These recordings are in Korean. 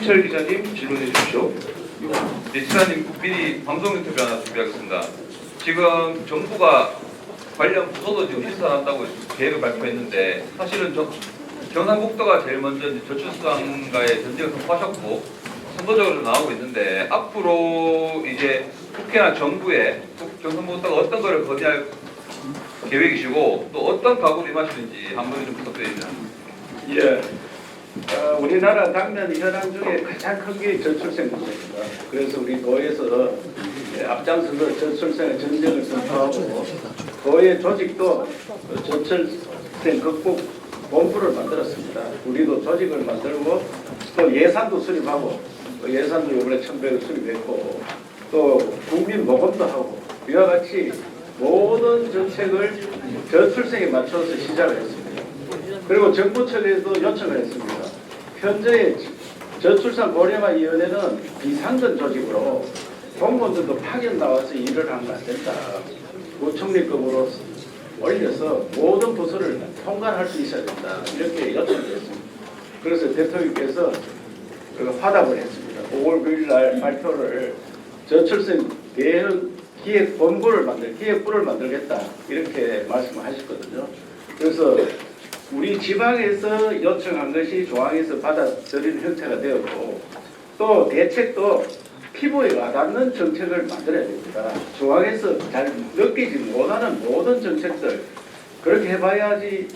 이현철 기자님 질문해 주십시오. 네, 시사님 국비리 방송 인터뷰 하나 준비하겠습니다. 지금 정부가 관련 부서도 지금 신설한다고 계획을 발표했는데 사실은 경상북도가 제일 먼저 저출산과의 전쟁을 선포하셨고 선도적으로 나오고 있는데 앞으로 이제 국회나 정부에 경상북도가 어떤 거를 건의할 계획이시고 또 어떤 각오를 임하시는지 한번 좀 부탁드립니다. 예. 우리나라 당면 현안 중에 가장 큰 게 저출생 문제입니다. 그래서 우리 도에서 앞장서서 저출생의 전쟁을 선포하고 도의 조직도 저출생 극복 본부를 만들었습니다. 우리도 조직을 만들고 또 예산도 수립하고 예산도 이번에 1,100을 수립했고 또 국민 모금도 하고 이와 같이 모든 정책을 저출생에 맞춰서 시작을 했습니다. 그리고 정부 측에도 요청을 했습니다. 현재 저출산 고령화 위원회는 비상근 조직으로 공무원들도 파견 나와서 일을 하면 안 된다. 부총리급으로 올려서 모든 부서를 통관할 수 있어야 된다. 이렇게 요청을 했습니다. 그래서 대통령께서 화답을 했습니다. 5월 9일 날 발표를 저출생 기획본부를 기획부를 만들겠다. 이렇게 말씀을 하셨거든요. 그래서 우리 지방에서 요청한 것이 중앙에서 받아들이는 형태가 되었고 또 대책도 피부에 와닿는 정책을 만들어야 됩니다. 중앙에서 잘 느끼지 못하는 모든 정책들 그렇게 해봐야지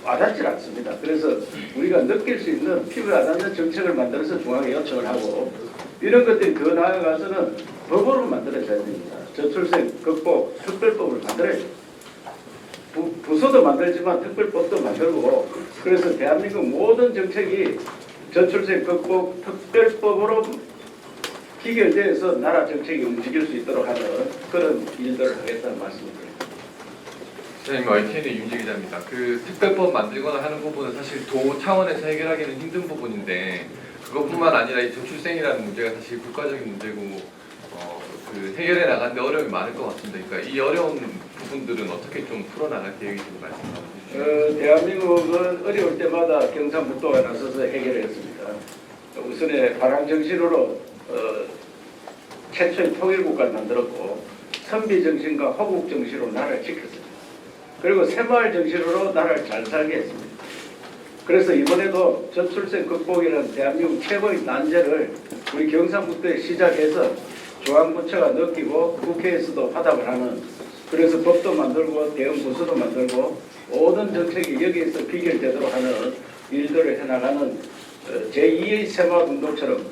와닿지 않습니다. 그래서 우리가 느낄 수 있는 피부에 와닿는 정책을 만들어서 중앙에 요청을 하고 이런 것들이 더 나아가서는 법으로 만들어야 됩니다. 저출생 극복 특별법을 만들어야 됩니다. 부서도 만들지만 특별법도 만들고 그래서 대한민국 모든 정책이 저출생 극복 특별법으로 기결돼서 나라 정책이 움직일 수 있도록 하는 그런 일들을 하겠다는 말씀입니다. 시사님 YTN의 윤재 기자입니다. 그 특별법 만들거나 하는 부분은 사실 도 차원에서 해결하기는 힘든 부분인데 그것뿐만 아니라 이 저출생이라는 문제가 사실 국가적인 문제고 그 해결해 나가는데 어려움이 많을 것 같습니다. 그러니까 이 어려운 부분들은 어떻게 좀 풀어나갈 계획인지 말씀해 주시죠. 대한민국은 어려울 때마다 경상북도가 나서서 해결했습니다. 우선에 발항정신으로 최초의 통일국가를 만들었고 선비정신과 호국정신으로 나라를 지켰습니다. 그리고 새마을 정신으로 나라를 잘 살게 했습니다. 그래서 이번에도 저출생 극복이라는 대한민국 최고의 난제를 우리 경상북도에 시작해서 중앙부처가 느끼고 국회에서도 화답을 하는 그래서 법도 만들고 대응 부서도 만들고 모든 정책이 여기에서 비결되도록 하는 일들을 해나가는 제2의 새마을 운동처럼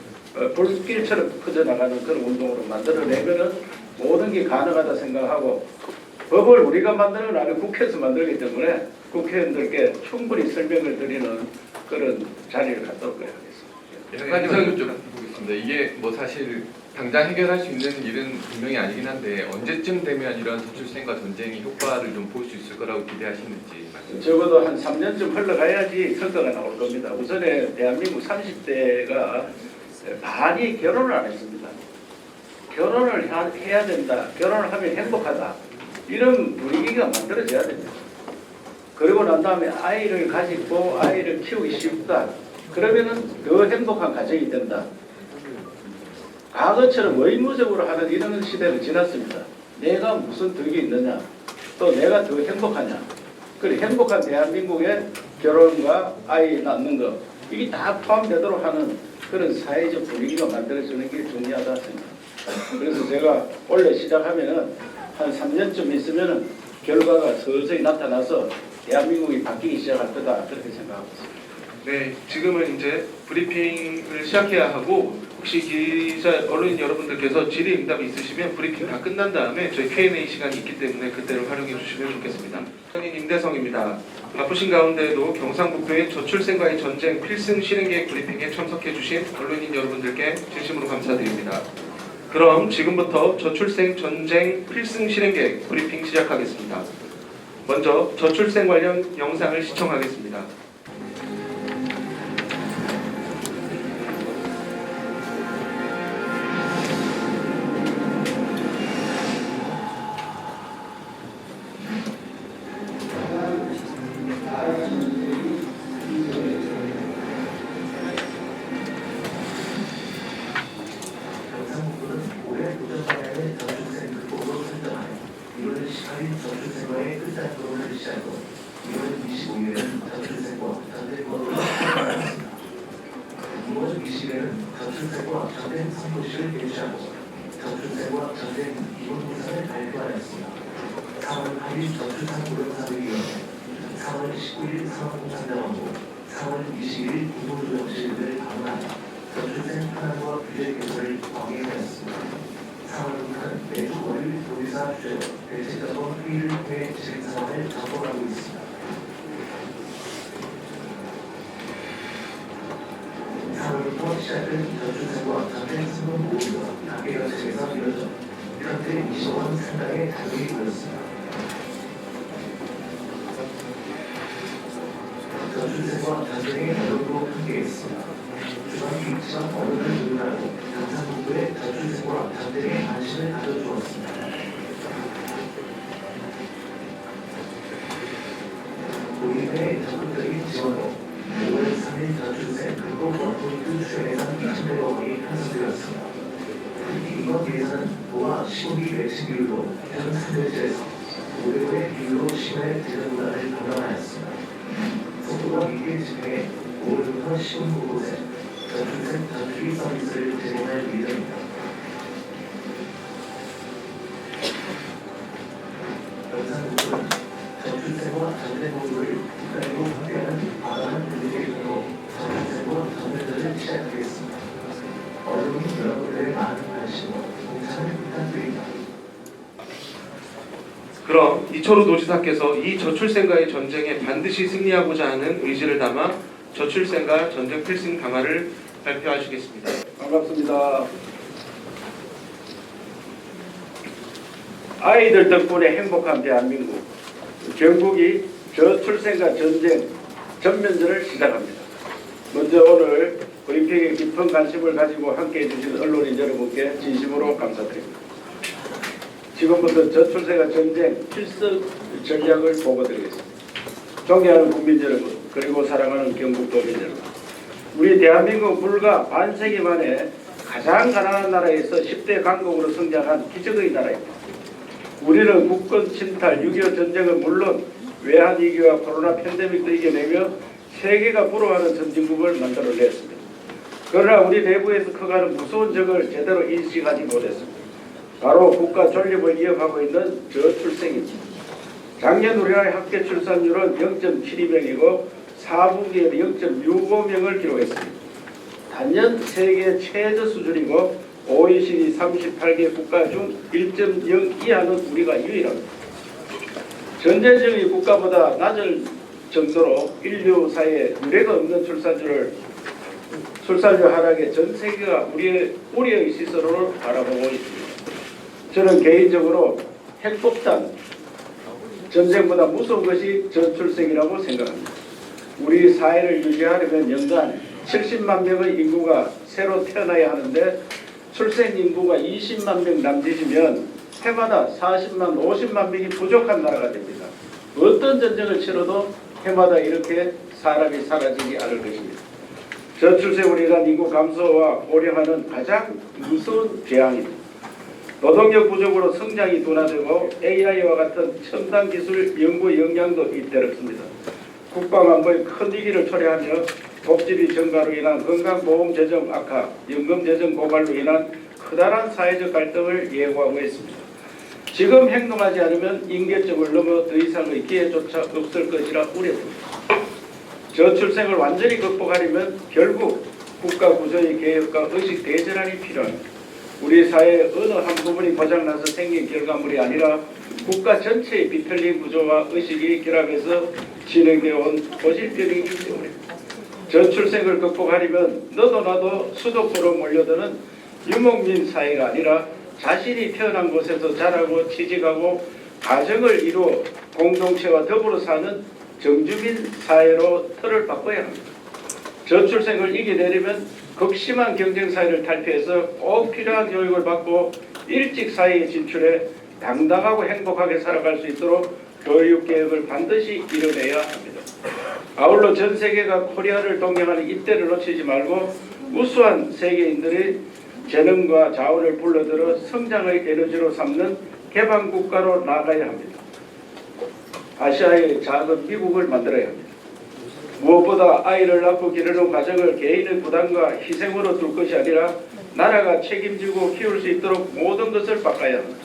불길처럼 퍼져나가는 그런 운동으로 만들어내면은 모든 게 가능하다 생각하고 법을 우리가 만드는 건 아니고 국회에서 만들기 때문에 국회의원들께 충분히 설명을 드리는 그런 자리를 갖도록 하겠습니다. 한 가지만 여쭤보겠습니다. 이게 뭐 사실 당장 해결할 수 있는 일은 분명히 아니긴 한데 언제쯤 되면 이런 저출생과 전쟁이 효과를 좀 볼 수 있을 거라고 기대하시는지 말씀해 적어도 한 3년쯤 흘러가야지 성과가 나올 겁니다. 우선에 대한민국 30대가 많이 결혼을 안 했습니다. 결혼을 해야 된다. 결혼을 하면 행복하다. 이런 분위기가 만들어져야 됩니다. 그리고 난 다음에 아이를 가지고 아이를 키우기 쉽다. 그러면은 더 행복한 가정이 된다. 과거처럼 의무적으로 하는 이런 시대는 지났습니다. 내가 무슨 덕이 있느냐, 또 내가 더 행복하냐. 그래 행복한 대한민국의 결혼과 아이 낳는 것 이게 다 포함되도록 하는 그런 사회적 분위기가 만들어지는 게 중요하다 생각합니다. 그래서 제가 원래 시작하면은 한 3년쯤 있으면은 결과가 서서히 나타나서 대한민국이 바뀌기 시작할 거다 그렇게 생각하고 있습니다. 네, 지금은 이제 브리핑을 시작해야 하고 혹시 기자 언론인 여러분들께서 질의응답이 있으시면 브리핑 다 끝난 다음에 저희 Q&A 시간이 있기 때문에 그때를 활용해 주시면 좋겠습니다. 언론인 임대성입니다. 바쁘신 가운데에도 경상북도의 저출생과의 전쟁 필승 실행계획 브리핑에 참석해 주신 언론인 여러분들께 진심으로 감사드립니다. 그럼 지금부터 저출생 전쟁 필승 실행계획 브리핑 시작하겠습니다. 먼저 저출생 관련 영상을 시청하겠습니다. 할인 저출생과의 끝단으로를 시작으로 2월 25일에는 저출생과 전쟁으로 시작하였습니다. 2월 20일에는 저출생과 전쟁 선고식을 개최하고 저출생과 전쟁 기본부산을 발표하였습니다. 4월 8일 저출산고령사회위원회, 4월 19일 사업공산당원부, 4월 20일 공무조정실을 방문하여 저출생 현황과 규제 개선을 건의하였습니다. 4월부터는 매주 월요일 도지사 주재로 대책자본 회의를 통해 진행 상황을 점검하고 있습니다. 4월부터 시작된 저출생과 전쟁 승원 모의가 단계 거쳐에서 이뤄져 현재 20원 상당의 자금이 모였습니다. 저출생과 전쟁의 어려움도 함께했습니다. 중앙기지와 어른을 누르라고 경상북도의 저출생과 전쟁에 관심을 가져주었습니다. 고객의 적극적인 지원으로 5월 3일 저출생 극복 원포인트 수혜 예산 2,100억 원이 편성되었습니다. 특히 이번 예산은 도와 시국이 매칭 비율로 현 상대지에서 5대5의 비율로 시민의 재정부담을 감당하였습니다. 속도가 있게 집행해 5월부터 시군 곳곳에 저출생 전투기 서비스를 제공할 예정입니다. 경상북도는 저출생과 전쟁 모두를 국가이고 확대하는 과감한 대책으로 저출생과 전쟁전을 시작하겠습니다. 어른이 여러분들의 많은 관심과 동참을 부탁드립니다. 그럼 이철우 도지사께서 이 저출생과의 전쟁에 반드시 승리하고자 하는 의지를 담아 저출생과 전쟁 필승 강화를 발표하시겠습니다. 반갑습니다. 아이들 덕분에 행복한 대한민국, 경북이 저출생과 전쟁 전면전을 시작합니다. 먼저 오늘 브리핑에 깊은 관심을 가지고 함께해 주신 언론인 여러분께 진심으로 감사드립니다. 지금부터 저출생과 전쟁 필수 전략을 보고드리겠습니다. 존경하는 국민 여러분, 그리고 사랑하는 경북도민 여러분, 우리 대한민국은 불과 반세기 만에 가장 가난한 나라에서 10대 강국으로 성장한 기적의 나라입니다. 우리는 국권 침탈, 6.25 전쟁은 물론 외환위기와 코로나 팬데믹도 이겨내며 세계가 부러워하는 선진국을 만들어냈습니다. 그러나 우리 내부에서 커가는 무서운 적을 제대로 인식하지 못했습니다. 바로 국가 존립을 이어가고 있는 저출생입니다. 작년 우리나라의 합계 출산율은 0.72명이고 4분기에 0.65명을 기록했습니다. 단연 세계 최저 수준이고 OECD 38개 국가 중 1.02하는 우리가 유일합니다. 전쟁적인 국가보다 낮을 정도로 인류 사이에 유례가 없는 출산율 하락에 전 세계가 우리의 우려의 시선으로 바라보고 있습니다. 저는 개인적으로 핵폭탄, 전쟁보다 무서운 것이 저출생이라고 생각합니다. 우리 사회를 유지하려면 연간 70만 명의 인구가 새로 태어나야 하는데 출생 인구가 20만 명 남짓이면 해마다 40만, 50만 명이 부족한 나라가 됩니다. 어떤 전쟁을 치러도 해마다 이렇게 사람이 사라지지 않을 것입니다. 저출생으로 인한 인구 감소와 고령화는 가장 무서운 재앙입니다. 노동력 부족으로 성장이 둔화되고 AI와 같은 첨단 기술 연구 역량도 잇따랐습니다. 국방안보의 큰 위기를 초래하며 복지비 증가로 인한 건강보험 재정 악화, 연금 재정 고갈로 인한 커다란 사회적 갈등을 예고하고 있습니다. 지금 행동하지 않으면 임계점을 넘어 더 이상의 기회조차 없을 것이라 우려됩니다. 저출생을 완전히 극복하려면 결국 국가 구조의 개혁과 의식 대전환이 필요합니다. 우리 사회의 어느 한 부분이 고장나서 생긴 결과물이 아니라 국가 전체의 비틀린 구조와 의식이 결합해서 진행되어 온 고질병이기 때문입니다. 저출생을 극복하려면 너도 나도 수도권으로 몰려드는 유목민 사회가 아니라 자신이 태어난 곳에서 자라고 취직하고 가정을 이루어 공동체와 더불어 사는 정주민 사회로 틀을 바꿔야 합니다. 저출생을 이겨내려면 극심한 경쟁 사회를 탈피해서 꼭 필요한 교육을 받고 일찍 사회에 진출해 당당하고 행복하게 살아갈 수 있도록 교육개혁을 반드시 이뤄내야 합니다. 아울러 전 세계가 코리아를 동경하는 이때를 놓치지 말고 우수한 세계인들의 재능과 자원을 불러들여 성장의 에너지로 삼는 개방국가로 나아가야 합니다. 아시아의 작은 미국을 만들어야 합니다. 무엇보다 아이를 낳고 기르는 과정을 개인의 부담과 희생으로 둘 것이 아니라 나라가 책임지고 키울 수 있도록 모든 것을 바꿔야 합니다.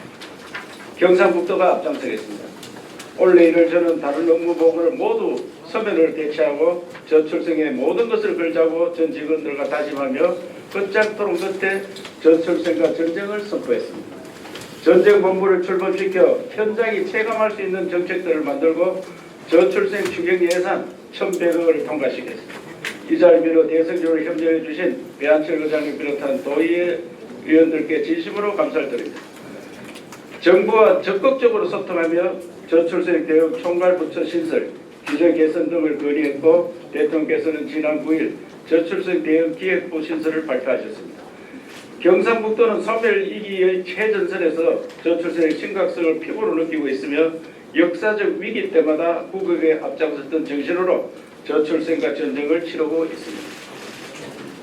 경상북도가 앞장서겠습니다. 올 내일을 저는 다른 업무보고를 모두 서면을 대체하고 저출생의 모든 것을 걸자고 전 직원들과 다짐하며 끝장 토론 끝에 저출생과 전쟁을 선포했습니다. 전쟁 본부를 출범시켜 현장이 체감할 수 있는 정책들을 만들고 저출생 추경 예산 1,100억을 통과시켰습니다. 이 자리로 대성적으로 협조해 주신 배한철 의장을 비롯한 도의회 의원들께 진심으로 감사를 드립니다. 정부와 적극적으로 소통하며 저출생 대응 총괄부처 신설, 규제 개선 등을 건의했고 대통령께서는 지난 9일 저출생 대응 기획부 신설을 발표하셨습니다. 경상북도는 소멸위기의 최전선에서 저출생의 심각성을 피부로 느끼고 있으며 역사적 위기 때마다 국익에 앞장섰던 정신으로 저출생과 전쟁을 치르고 있습니다.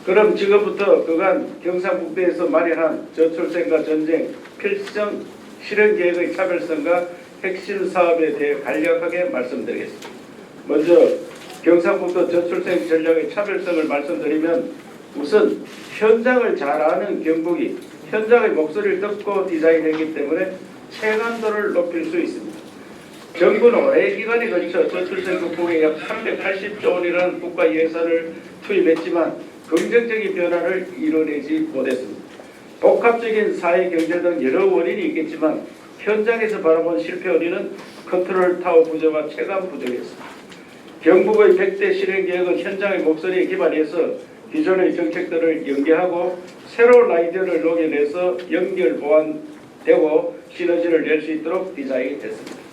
그럼 지금부터 그간 경상북도에서 마련한 저출생과 전쟁 필성 실행계획의 차별성과 핵심 사업에 대해 간략하게 말씀드리겠습니다. 먼저 경상북도 저출생 전략의 차별성을 말씀드리면 우선 현장을 잘 아는 경북이 현장의 목소리를 듣고 디자인했기 때문에 체감도를 높일 수 있습니다. 정부는 오랜 기간에 걸쳐 저출생 극복에 약 380조 원이라는 국가 예산을 투입했지만 긍정적인 변화를 이뤄내지 못했습니다. 복합적인 사회 경제 등 여러 원인이 있겠지만 현장에서 바라본 실패 원인은 컨트롤 타워 부재와 체감 부족이었습니다. 경북의 100대 실행계획은 현장의 목소리에 기반해서 기존의 정책들을 연계하고 새로운 아이디어를 녹여내서 연결 보완되고 시너지를 낼 수 있도록 디자인했습니다.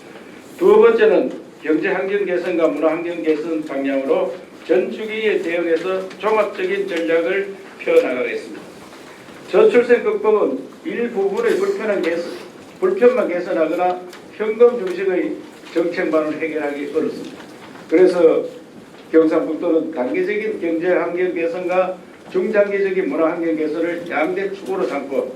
두 번째는 경제 환경 개선과 문화 환경 개선 방향으로 전 주기에 대응해서 종합적인 전략을 펴나가겠습니다. 저출생 극복은 일부분의 불편만 개선하거나 현금 중심의 정책만을 해결하기 어렵습니다. 그래서 경상북도는 단기적인 경제 환경 개선과 중장기적인 문화 환경 개선을 양대 축으로 삼고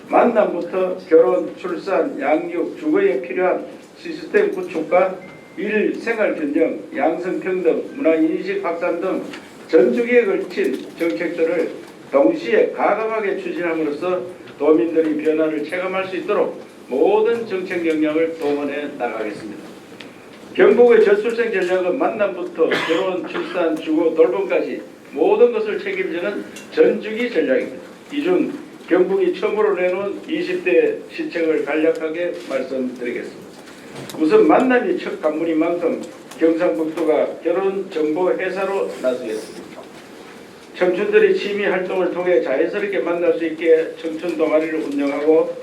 만남부터 결혼, 출산, 양육, 주거에 필요한 시스템 구축과 일, 생활 균형, 양성평등, 문화인식 확산 등 전주기에 걸친 정책들을 동시에 과감하게 추진함으로써 도민들이 변화를 체감할 수 있도록 모든 정책 역량을 동원해 나가겠습니다. 경북의 저출생 전략은 만남부터 결혼, 출산, 주거, 돌봄까지 모든 것을 책임지는 전주기 전략입니다. 이 중 경북이 처음으로 내놓은 20대 시책을 간략하게 말씀드리겠습니다. 우선 만남이 첫 관문인 만큼 경상북도가 결혼 정보 회사로 나서겠습니다. 청춘들이 취미 활동을 통해 자연스럽게 만날 수 있게 청춘 동아리를 운영하고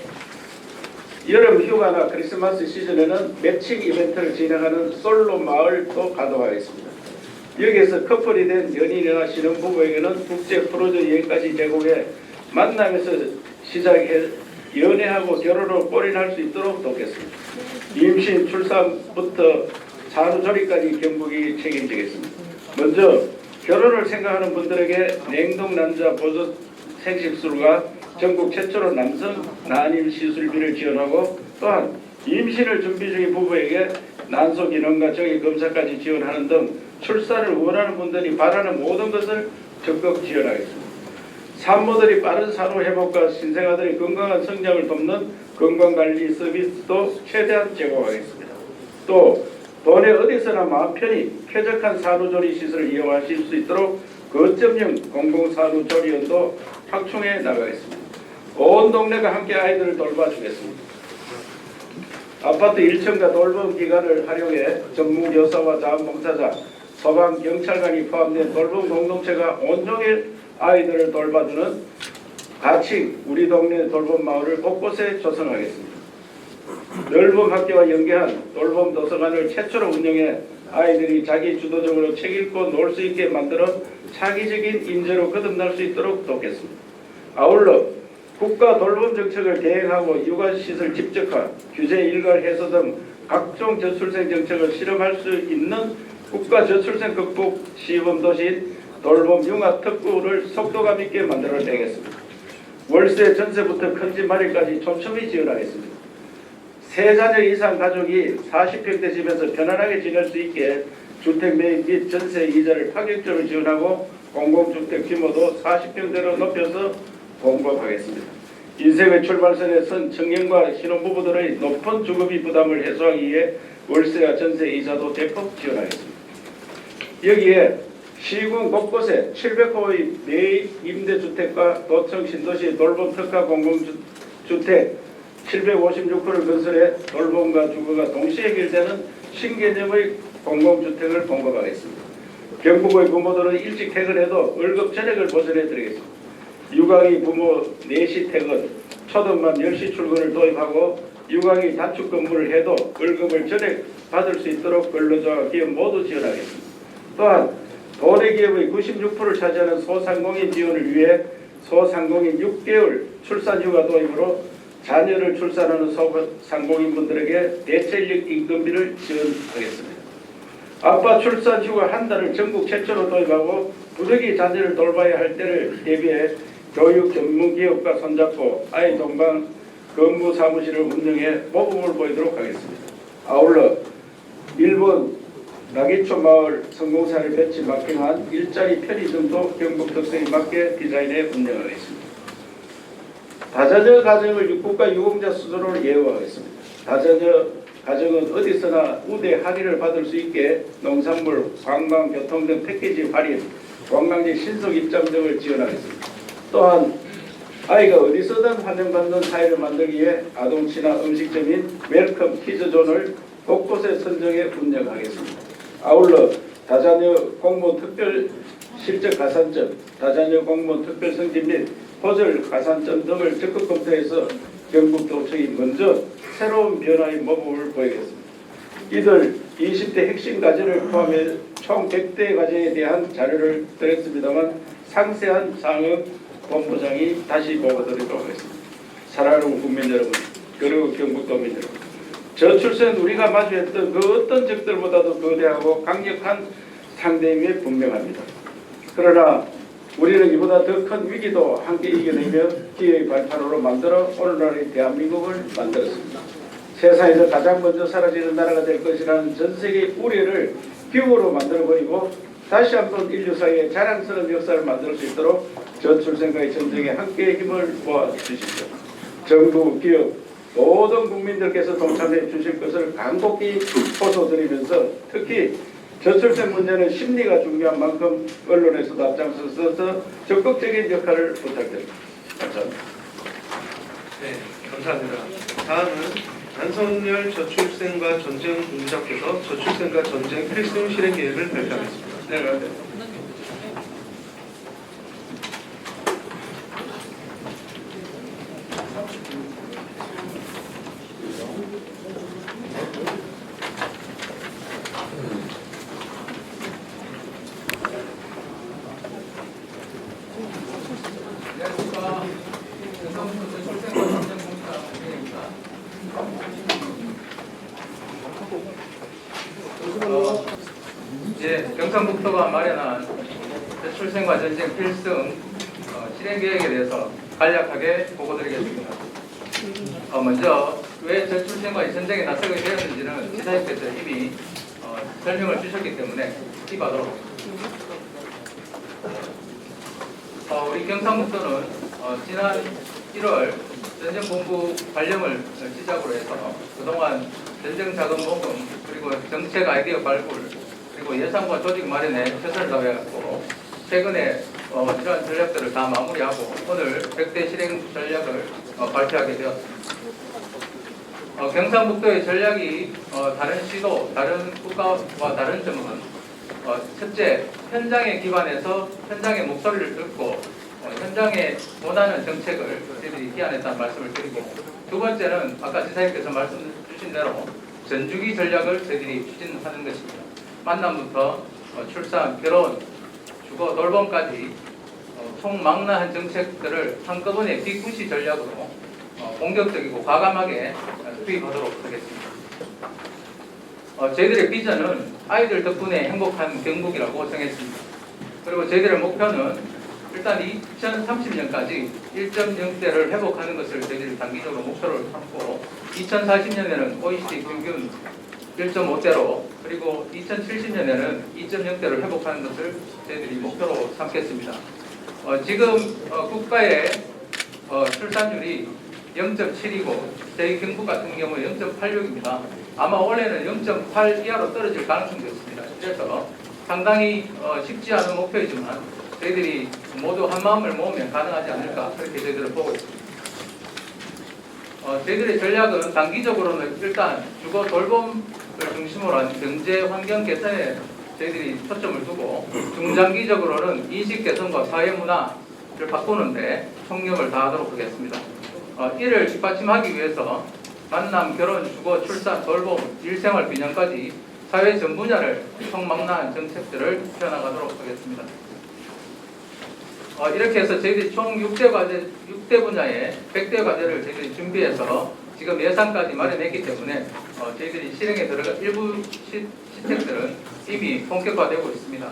여름 휴가나 크리스마스 시즌에는 매칭 이벤트를 진행하는 솔로 마을도 가동하겠습니다. 여기에서 커플이 된 연인이나 신혼부부에게는 국제 크루즈 여행까지 제공해 만남에서 시작해 연애하고 결혼으로 골인할 수 있도록 돕겠습니다. 임신, 출산부터 산후조리까지 경북이 책임지겠습니다. 먼저 결혼을 생각하는 분들에게 냉동 난자 보조 생식술과 전국 최초로 남성 난임 시술비를 지원하고 또한 임신을 준비 중인 부부에게 난소 기능과 정액 검사까지 지원하는 등 출산을 원하는 분들이 바라는 모든 것을 적극 지원하겠습니다. 산모들이 빠른 산후 회복과 신생아들의 건강한 성장을 돕는 건강관리 서비스도 최대한 제공하겠습니다. 또 도내 어디서나 마음 편히 쾌적한 산후조리 시설을 이용하실 수 있도록 거점형 공공산후조리원도 확충해 나가겠습니다. 온 동네가 함께 아이들을 돌봐주겠습니다. 아파트 1층과 돌봄 기관을 활용해 전문교사와 자원봉사자, 소방, 경찰관이 포함된 돌봄 공동체가 온종일 아이들을 돌봐주는 가칭 우리 동네 돌봄 마을을 곳곳에 조성하겠습니다. 넓은 학교와 연계한 돌봄 도서관을 최초로 운영해 아이들이 자기 주도적으로 책 읽고 놀 수 있게 만들어 창의적인 인재로 거듭날 수 있도록 돕겠습니다. 아울러 국가 돌봄 정책을 대행하고 육아시설 집적화, 규제 일괄 해소 등 각종 저출생 정책을 실험할 수 있는 국가 저출생 극복 시범도시 돌봄 융합 특구를 속도감 있게 만들어내겠습니다. 월세 전세부터 큰집 마련까지 촘촘히 지원하겠습니다. 3자녀 이상 가족이 40평대 집에서 편안하게 지낼 수 있게 주택 매입 및 전세 이자를 파격적으로 지원하고 공공주택 규모도 40평대로 높여서 공급하겠습니다. 인생의 출발선에 선 청년과 신혼부부들의 높은 주거비 부담을 해소하기 위해 월세와 전세 이자도 대폭 지원하겠습니다. 여기에 시군 곳곳에 700호의 매입 임대주택과 도청 신도시 돌봄 특화 공공주택 756호를 건설해 돌봄과 주거가 동시에 해결되는 신개념의 공공주택을 공급하겠습니다. 경북의 부모들은 일찍 퇴근해도 월급 전액을 보전해 드리겠습니다. 육아기 부모 4시 퇴근, 초등만 10시 출근을 도입하고 육아기 단축 근무를 해도 월급을 전액 받을 수 있도록 근로자와 기업 모두 지원하겠습니다. 또한 도내 기업의 96%를 차지하는 소상공인 지원을 위해 소상공인 6개월 출산휴가 도입으로 자녀를 출산하는 소상공인분들에게 대체인력 임금비를 지원하겠습니다. 아빠 출산휴가 한 달을 전국 최초로 도입하고 부득이 자녀를 돌봐야 할 때를 대비해 교육 전문기업과 손잡고 아이 동반 근무 사무실을 운영해 모범을 보이도록 하겠습니다. 아울러 일본 나기초 마을 성공사를 배치 마킹한 일자리 편의점도 경북 특성에 맞게 디자인해 운영하겠습니다. 다자녀 가정을 국가 유공자 수준으로 예우하겠습니다. 다자녀 가정은 어디서나 우대 할인을 받을 수 있게 농산물, 관광, 교통 등 패키지 할인, 관광지 신속 입장 등을 지원하겠습니다. 또한 아이가 어디서든 환영받는 사회를 만들기 위해 아동 친화 음식점인 웰컴 키즈존을 곳곳에 선정해 운영하겠습니다. 아울러 다자녀 공무원 특별 실적 가산점, 다자녀 공무원 특별 승진 및 호절 가산점 등을 적극 검토해서 경북도청이 먼저 새로운 변화의 모범을 보이겠습니다. 이들 20대 핵심 과제를 포함해 총 100대 과제에 대한 자료를 드렸습니다만 상세한 사항은 본부장이 다시 보고드리도록 하겠습니다. 사랑하는 국민 여러분, 그리고 경북도민 여러분, 저출생 우리가 마주했던 그 어떤 적들보다도 거대하고 강력한 상대임에 분명합니다. 그러나 우리는 이보다 더 큰 위기도 함께 이겨내며 기회의 발판으로 만들어 오늘날의 대한민국을 만들었습니다. 세상에서 가장 먼저 사라지는 나라가 될 것이라는 전세계의 우려를 기후로 만들어버리고 다시 한번 인류사회의 자랑스러운 역사를 만들 수 있도록 저출생과의 전쟁에 함께 힘을 모아주십시오. 정부, 기업, 모든 국민들께서 동참해 주실 것을 간곡히 호소드리면서 특히 저출생 문제는 심리가 중요한 만큼 언론에서도 앞장서서 적극적인 역할을 부탁드립니다. 감사합니다. 네, 감사합니다. 다음은 안성열 저출생과 전쟁 본부장께서 저출생과 전쟁 필승 실행 계획을 발표하겠습니다. 네. 경상북도가 마련한 저출생과 전쟁 필승 실행 계획에 대해서 간략하게 보고드리겠습니다. 먼저 왜 저출생과 전쟁에 나서게 되었는지는 지사님께서 이미 설명을 주셨기 때문에 스킵하도록 우리 경상북도는 지난 1월 전쟁본부 발령을 시작으로 해서 그동안 전쟁자금 모금 그리고 정책 아이디어 발굴 그리고 예산과 조직 마련에 최선을 다해왔고 최근에 이러한 전략들을 다 마무리하고 오늘 100대 실행 전략을 발표하게 되었습니다. 경상북도의 전략이 다른 시도, 다른 국가와 다른 점은 첫째, 현장에 기반해서 현장의 목소리를 듣고 현장에 원하는 정책을 저희들이 기안했다는 말씀을 드리고 두 번째는 아까 지사님께서 말씀 주신 대로 전주기 전략을 저희들이 추진하는 것입니다. 만남부터 출산, 결혼, 주거, 돌봄까지 총망라한 정책들을 한꺼번에 빅푸시 전략으로 공격적이고 과감하게 투입하도록 하겠습니다. 저희들의 비전은 아이들 덕분에 행복한 경북이라고 정했습니다. 그리고 저희들의 목표는 일단 2030년까지 1.0대를 회복하는 것을 저희들이 단기적으로 목표로 삼고 2040년에는 OECD 평균 1.5대로 그리고 2070년에는 2.0대를 회복하는 것을 저희들이 목표로 삼겠습니다. 지금 국가의 출산율이 0.7이고 저희 경북 같은 경우에 0.86입니다. 아마 올해는 0.8 이하로 떨어질 가능성도 있습니다. 그래서 상당히 쉽지 않은 목표이지만 저희들이 모두 한 마음을 모으면 가능하지 않을까 그렇게 저희들은 보고 있습니다. 저희들의 전략은 단기적으로는 일단 주거 돌봄을 중심으로 한 경제 환경 개선에 저희들이 초점을 두고 중장기적으로는 인식 개선과 사회 문화를 바꾸는데 총력을 다하도록 하겠습니다. 이를 뒷받침하기 위해서 만남, 결혼, 주거, 출산, 돌봄, 일생활 균형까지 사회 전 분야를 총망라한 정책들을 펴나가도록 하겠습니다. 이렇게 해서 저희들이 총 6대 분야의 100대 과제를 저희들이 준비해서 지금 예산까지 마련했기 때문에 저희들이 실행에 들어갈 일부 시책들은 이미 본격화되고 있습니다.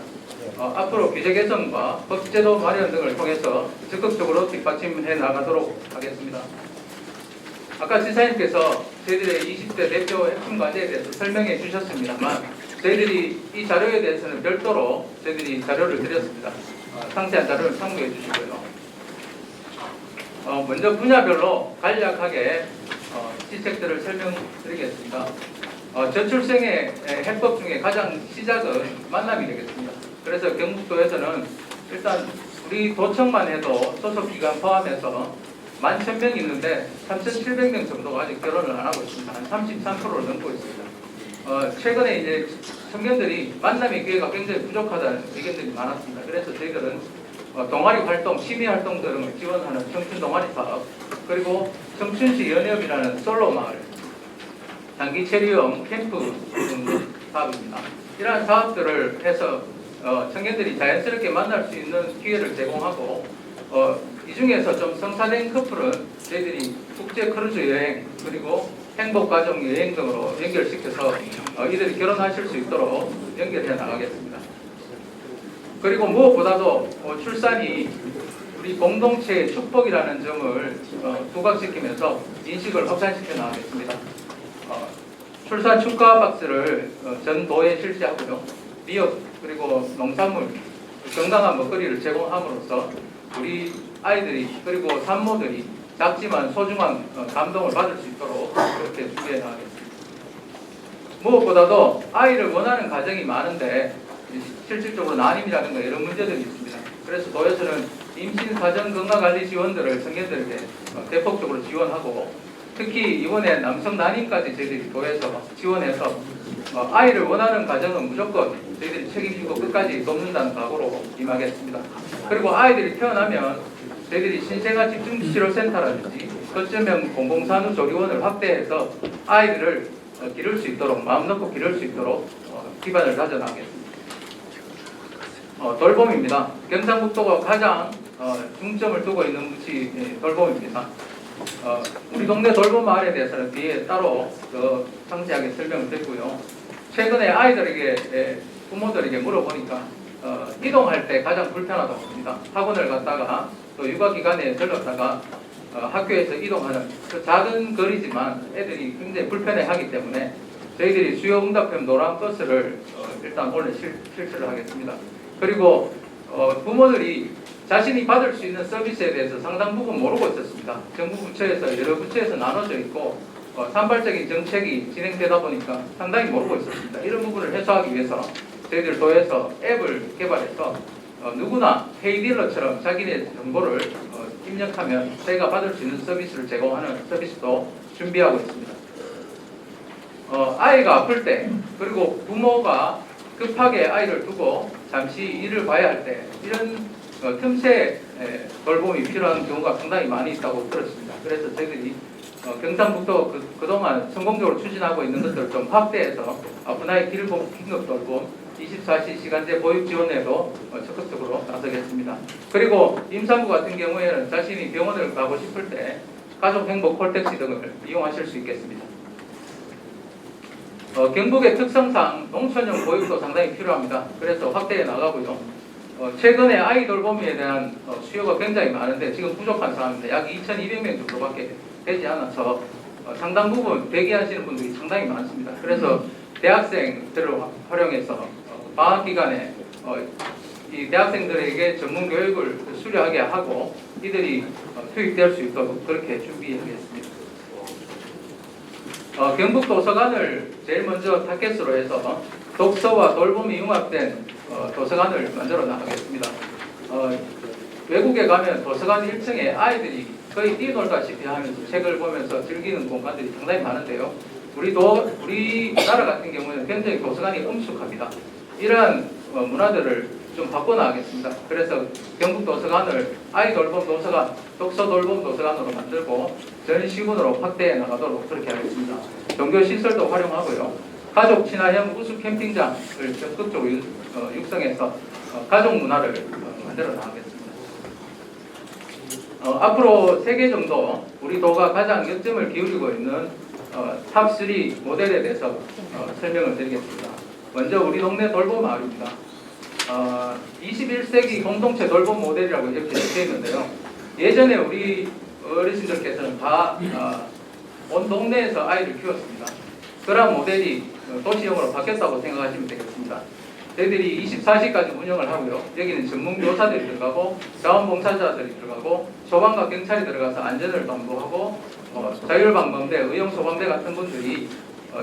앞으로 규제 개선과 법제도 마련 등을 통해서 적극적으로 뒷받침해 나가도록 하겠습니다. 아까 지사님께서 저희들의 20대 대표 핵심 과제에 대해서 설명해 주셨습니다만 저희들이 이 자료에 대해서는 별도로 저희들이 자료를 드렸습니다. 상세한 자료를 참고해 주시고요. 먼저 분야별로 간략하게 시책들을 설명드리겠습니다. 저출생의 해법 중에 가장 시작은 만남이 되겠습니다. 그래서 경북도에서는 일단 우리 도청만 해도 소속기관 포함해서 11,000명이 있는데 3,700명 정도가 아직 결혼을 안 하고 있습니다. 한 33%를 넘고 있습니다. 최근에 이제 청년들이 만남의 기회가 굉장히 부족하다는 의견들이 많았습니다. 그래서 저희들은 동아리 활동, 취미 활동 등을 지원하는 청춘 동아리 사업, 그리고 청춘시 연협이라는 솔로 마을, 장기 체류형 캠프 사업입니다. 이러한 사업들을 해서 청년들이 자연스럽게 만날 수 있는 기회를 제공하고 이 중에서 좀 성사된 커플은 저희들이 국제 크루즈 여행 그리고 행복가정 여행 등으로 연결시켜서 이들이 결혼하실 수 있도록 연결해 나가겠습니다. 그리고 무엇보다도 출산이 우리 공동체의 축복이라는 점을 부각시키면서 인식을 확산시켜 나가겠습니다. 출산 축하 박스를 전 도에 실시하고요. 미역 그리고 농산물, 건강한 먹거리를 제공함으로써 우리 아이들이 그리고 산모들이 작지만 소중한 감동을 받을 수 있도록 그렇게 준비해 나가겠습니다. 무엇보다도 아이를 원하는 가정이 많은데 실질적으로 난임이라든가 이런 문제들이 있습니다. 그래서 도에서는 임신 사전 건강관리 지원들을 청년들에게 대폭적으로 지원하고 특히 이번에 남성 난임까지 저희들이 도에서 지원해서 아이를 원하는 가정은 무조건 저희들이 책임지고 끝까지 돕는다는 각오로 임하겠습니다. 그리고 아이들이 태어나면 저희들이 신생아 집중치료센터라든지 거점형 공공산후조리원을 확대해서 아이들을 기를 수 있도록 마음 놓고 기를 수 있도록 기반을 다져나가겠습니다. 돌봄입니다. 경상북도가 가장 중점을 두고 있는 묻이 돌봄입니다. 우리 동네 돌봄 마을에 대해서는 뒤에 따로 상세하게 설명을 드리고요. 최근에 아이들에게 부모들에게 물어보니까 이동할 때 가장 불편하다고 합니다. 학원을 갔다가 또 육아기관에 들렀다가 학교에서 이동하는 그 작은 거리지만 애들이 굉장히 불편해하기 때문에 저희들이 수요응답형 노란 버스를 일단 오늘 실시를 하겠습니다. 그리고 부모들이 자신이 받을 수 있는 서비스에 대해서 상당 부분 모르고 있었습니다. 정부 부처에서 여러 부처에서 나눠져 있고 산발적인 정책이 진행되다 보니까 상당히 모르고 있었습니다. 이런 부분을 해소하기 위해서 저희들 도에서 앱을 개발해서 누구나 헤이딜러처럼 자기네 정보를 입력하면 저희가 받을 수 있는 서비스를 제공하는 서비스도 준비하고 있습니다. 아이가 아플 때 그리고 부모가 급하게 아이를 두고 잠시 일을 봐야 할 때 이런 틈새 돌봄이 필요한 경우가 상당히 많이 있다고 들었습니다. 그래서 저희들이 경상북도 그동안 성공적으로 추진하고 있는 것들을 좀 확대해서 분야의 긴급 돌봄 24시 시간제 보육 지원에도 적극적으로 나서겠습니다. 그리고 임산부 같은 경우에는 자신이 병원을 가고 싶을 때 가족 행복 콜택시 등을 이용하실 수 있겠습니다. 경북의 특성상 농촌형 보육도 상당히 필요합니다. 그래서 확대해 나가고요. 최근에 아이 돌보미에 대한 수요가 굉장히 많은데 지금 부족한 상황입니다. 약 2,200명 정도밖에 되지 않아서 상당 부분 대기하시는 분들이 상당히 많습니다. 그래서 대학생들을 활용해서 방학 기간에 이 대학생들에게 전문 교육을 수료하게 하고 이들이 투입될 수 있도록 그렇게 준비하겠습니다. 경북 도서관을 제일 먼저 타겟으로 해서 독서와 돌봄이 융합된 도서관을 만들어 나가겠습니다. 외국에 가면 도서관 1층에 아이들이 거의 뛰놀다시피 하면서 책을 보면서 즐기는 공간들이 상당히 많은데요. 우리나라 같은 경우는 굉장히 도서관이 엄숙합니다. 이러한 문화들을 좀 바꿔나가겠습니다. 그래서 경북 도서관을 아이 돌봄 도서관, 독서 돌봄 도서관으로 만들고 전 시군으로 확대해 나가도록 그렇게 하겠습니다. 종교 시설도 활용하고요. 가족 친화형 우수 캠핑장을 적극적으로 육성해서 가족 문화를 만들어 나가겠습니다. 앞으로 3개 정도 우리 도가 가장 역점을 기울이고 있는 탑3 모델에 대해서 설명을 드리겠습니다. 먼저 우리 동네 돌봄 마을입니다. 21세기 공동체 돌봄 모델이라고 이렇게 적혀 있는데요. 예전에 우리 어르신들께서는 다 온 동네에서 아이를 키웠습니다. 그러한 모델이 도시형으로 바뀌었다고 생각하시면 되겠습니다. 저희들이 24시까지 운영을 하고요. 여기는 전문 교사들이 들어가고 자원봉사자들이 들어가고 소방과 경찰이 들어가서 안전을 담보하고 자율방범대, 의용소방대 같은 분들이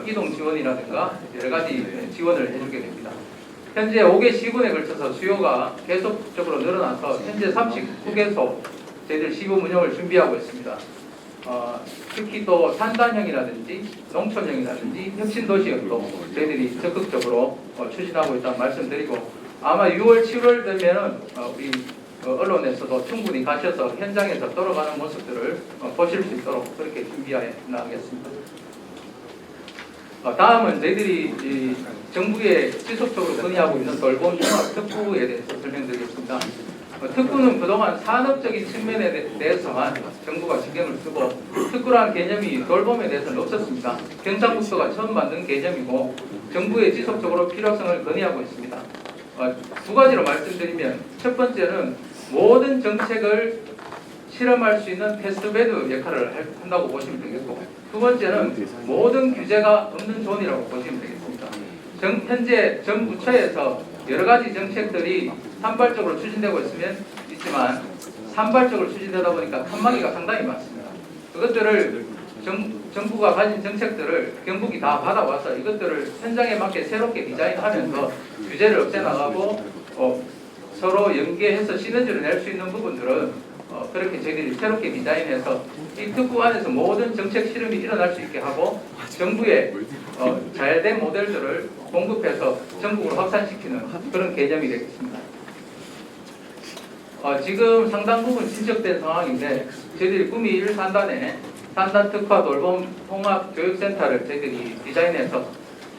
이동 지원이라든가 여러 가지 지원을 해주게 됩니다. 현재 5개 시군에 걸쳐서 수요가 계속적으로 늘어나서 현재 39개소 저희들 시군 운영을 준비하고 있습니다. 특히 또 산단형이라든지 농촌형이라든지 혁신도시형도 저희들이 적극적으로 추진하고 있다는 말씀드리고 아마 6월, 7월 되면은 우리 언론에서도 충분히 가셔서 현장에서 돌아가는 모습들을 보실 수 있도록 그렇게 준비해 나가겠습니다. 다음은 저희들이 정부에 지속적으로 건의하고 있는 돌봄 융합 특구에 대해서 설명드리겠습니다. 특구는 그동안 산업적인 측면에 대해서만 정부가 신경을 쓰고 특구라는 개념이 돌봄에 대해서는 없었습니다. 경상북도가 처음 만든 개념이고 정부에 지속적으로 필요성을 건의하고 있습니다. 두 가지로 말씀드리면 첫 번째는 모든 정책을 실험할 수 있는 테스트베드 역할을 한다고 보시면 되겠고 두 번째는 모든 규제가 없는 존이라고 보시면 되겠습니다. 현재 정 부처에서 여러 가지 정책들이 산발적으로 추진되고 있지만 산발적으로 추진되다 보니까 칸막이가 상당히 많습니다. 그것들을 정부가 가진 정책들을 경북이 다 받아와서 이것들을 현장에 맞게 새롭게 디자인하면서 규제를 없애나가고 서로 연계해서 시너지를 낼 수 있는 부분들은 그렇게 저희들이 새롭게 디자인해서 이 특구 안에서 모든 정책 실험이 일어날 수 있게 하고 정부의 잘된 모델들을 공급해서 전국으로 확산시키는 그런 개념이 되겠습니다. 지금 상당 부분 진척된 상황인데 저희들이 구미 1산단에 산단 특화 돌봄 통합 교육센터를 저희들이 디자인해서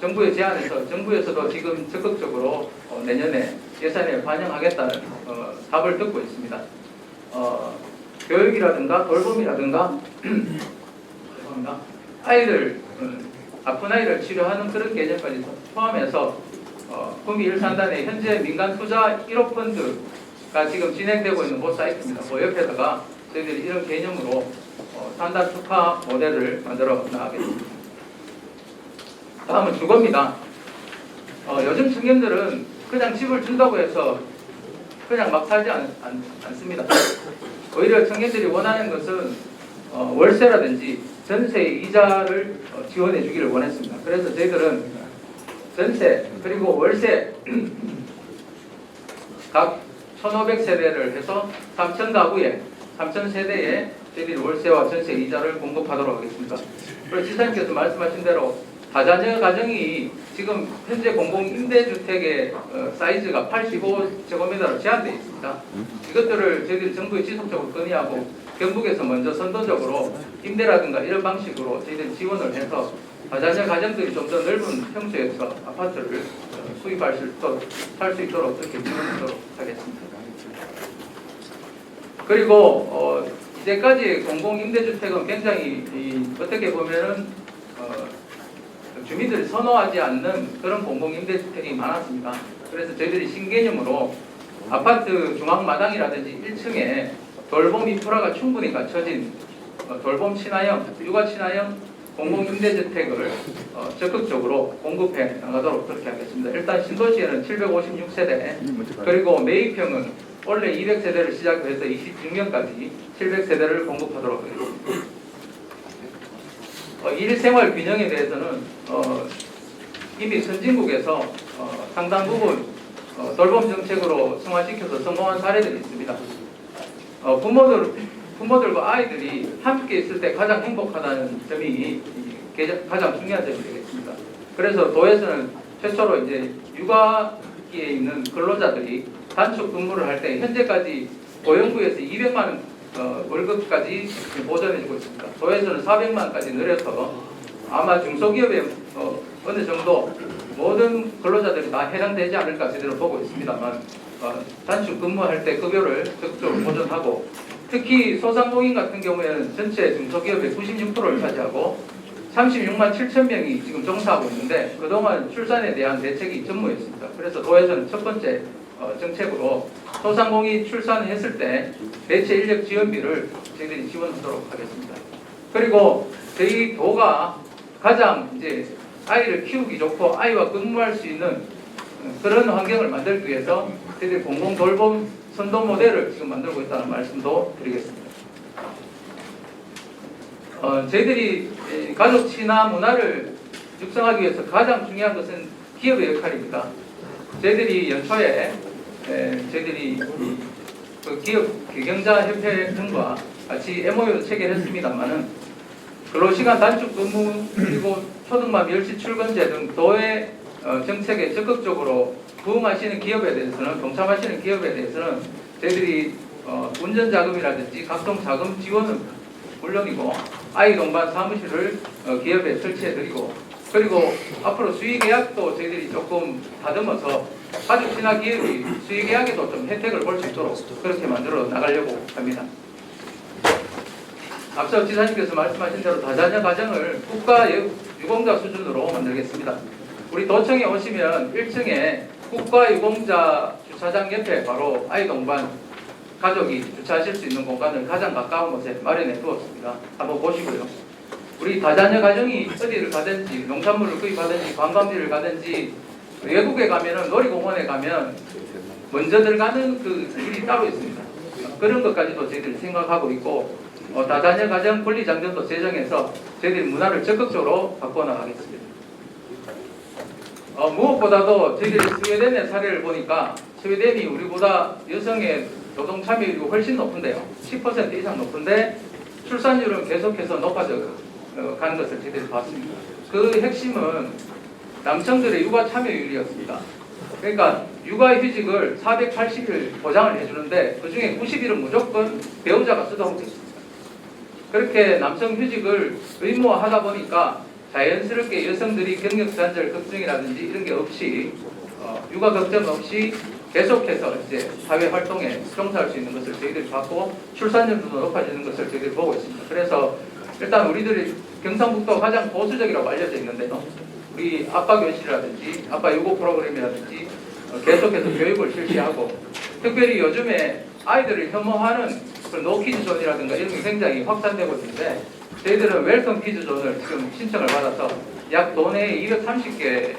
정부에 제안해서 정부에서도 지금 적극적으로 내년에 예산에 반영하겠다는 답을 듣고 있습니다. 교육이라든가 돌봄이라든가 아이들 아픈 아이를 치료하는 그런 개념까지 포함해서 구미 1산단의 현재 민간 투자 1억 펀드가 지금 진행되고 있는 그 사이트입니다. 그 옆에다가 저희들이 이런 개념으로 산단 특화 모델을 만들어 나가겠습니다. 다음은 주거입니다. 요즘 청년들은 그냥 집을 준다고 해서 그냥 막 살지 않습니다. 오히려 청년들이 원하는 것은 월세라든지 전세의 이자를 지원해 주기를 원했습니다. 그래서 저희들은 전세 그리고 월세 각 1,500세대를 해서 3,000가구에 3,000세대에 저희들이 월세와 전세 이자를 공급하도록 하겠습니다. 그리고 지사님께서 말씀하신 대로 다자녀 가정이 지금 현재 공공임대주택의 사이즈가 85제곱미터로 제한되어 있습니다. 이것들을 저희들이 정부에 지속적으로 건의하고 경북에서 먼저 선도적으로 임대라든가 이런 방식으로 저희들이 지원을 해서 다자녀 가정들이 좀 더 넓은 평수에서 아파트를 수입할 수 있도록 살 수 있도록 그렇게 지원하도록 하겠습니다. 그리고 이제까지 공공임대주택은 굉장히 어떻게 보면은 주민들이 선호하지 않는 그런 공공임대주택이 많았습니다. 그래서 저희들이 신개념으로 아파트 중앙마당이라든지 1층에 돌봄 인프라가 충분히 갖춰진 돌봄 친화형, 육아 친화형 공공임대주택을 적극적으로 공급해 나가도록 그렇게 하겠습니다. 일단 신도시에는 756세대, 그리고 매입형은 원래 200세대를 시작해서 26년까지 700세대를 공급하도록 하겠습니다. 일생활 균형에 대해서는 이미 선진국에서 상당 부분 돌봄 정책으로 승화시켜서 성공한 사례들이 있습니다. 부모들과 아이들이 함께 있을 때 가장 행복하다는 점이 가장 중요한 점이 되겠습니다. 그래서 도에서는 최초로 이제 육아기에 있는 근로자들이 단축 근무를 할 때 현재까지 고용부에서 200만 원 월급까지 보전해주고 있습니다. 도에서는 400만 원까지 늘려서 아마 중소기업에 어느 정도 모든 근로자들이 다 해당되지 않을까 제대로 보고 있습니다만 단축 근무할 때 급여를 적극적으로 보전하고 특히 소상공인 같은 경우에는 전체 중소기업의 96%를 차지하고 36만 7천 명이 지금 종사하고 있는데 그동안 출산에 대한 대책이 전무했습니다. 그래서 도에서는 첫 번째 정책으로 소상공인 출산했을 때 대체 인력 지원비를 저희들이 지원하도록 하겠습니다. 그리고 저희 도가 가장 이제 아이를 키우기 좋고 아이와 근무할 수 있는 그런 환경을 만들기 위해서 저희들이 공공 돌봄 선도 모델을 지금 만들고 있다는 말씀도 드리겠습니다. 저희들이 가족 친화 문화를 육성하기 위해서 가장 중요한 것은 기업의 역할입니다. 저희들이 연초에 저희들이 그 기업 경영자 협회 등과 같이 MOU도 체결했습니다만은 근로시간 단축 근무 그리고 초등반 10시 출근제 등 도의 정책에 적극적으로 부응하시는 기업에 대해서는 동참하시는 기업에 대해서는 저희들이 운전 자금이라든지 각종 자금 지원은 물론이고 아이 동반 사무실을 기업에 설치해드리고 그리고 앞으로 수의계약도 저희들이 조금 다듬어서 가족 친화 기업이 수의계약에도 좀 혜택을 볼 수 있도록 그렇게 만들어 나가려고 합니다. 앞서 지사님께서 말씀하신 대로 다자녀 가정을 국가 유공자 수준으로 만들겠습니다. 우리 도청에 오시면 1층에 국가 유공자 주차장 옆에 바로 아이 동반 가족이 주차하실 수 있는 공간을 가장 가까운 곳에 마련해 두었습니다. 한번 보시고요. 우리 다자녀 가정이 어디를 가든지 농산물을 구입하든지 관광지를 가든지 외국에 가면은 놀이공원에 가면 먼저들 가는 그 길이 따로 있습니다. 그런 것까지도 저희들이 생각하고 있고 다자녀 가정 권리장전도 제정해서 저희들이 문화를 적극적으로 바꿔나가겠습니다. 무엇보다도 저희들이 스웨덴의 사례를 보니까 스웨덴이 우리보다 여성의 노동 참여율이 훨씬 높은데요. 10% 이상 높은데 출산율은 계속해서 높아져 가는 것을 저희들이 봤습니다. 그 핵심은 남성들의 육아 참여율이었습니다. 그러니까 육아휴직을 480일 보장을 해주는데 그중에 90일은 무조건 배우자가 쓰도록 되어 있습니다. 그렇게 남성휴직을 의무화하다 보니까 자연스럽게 여성들이 경력단절 걱정이라든지 이런 게 없이 육아 걱정 없이 계속해서 이제 사회 활동에 종사할 수 있는 것을 저희들이 봤고 출산율도 높아지는 것을 저희들이 보고 있습니다. 그래서 일단 우리들이 경상북도가 가장 보수적이라고 알려져 있는데요. 우리 아빠 교실이라든지 아빠 유고 프로그램이라든지 계속해서 교육을 실시하고 특별히 요즘에 아이들을 혐오하는 노키즈 존이라든가 이런 게 굉장히 확산되고 있는데 저희들은 웰컴 키즈 존을 지금 신청을 받아서 약 도내 230개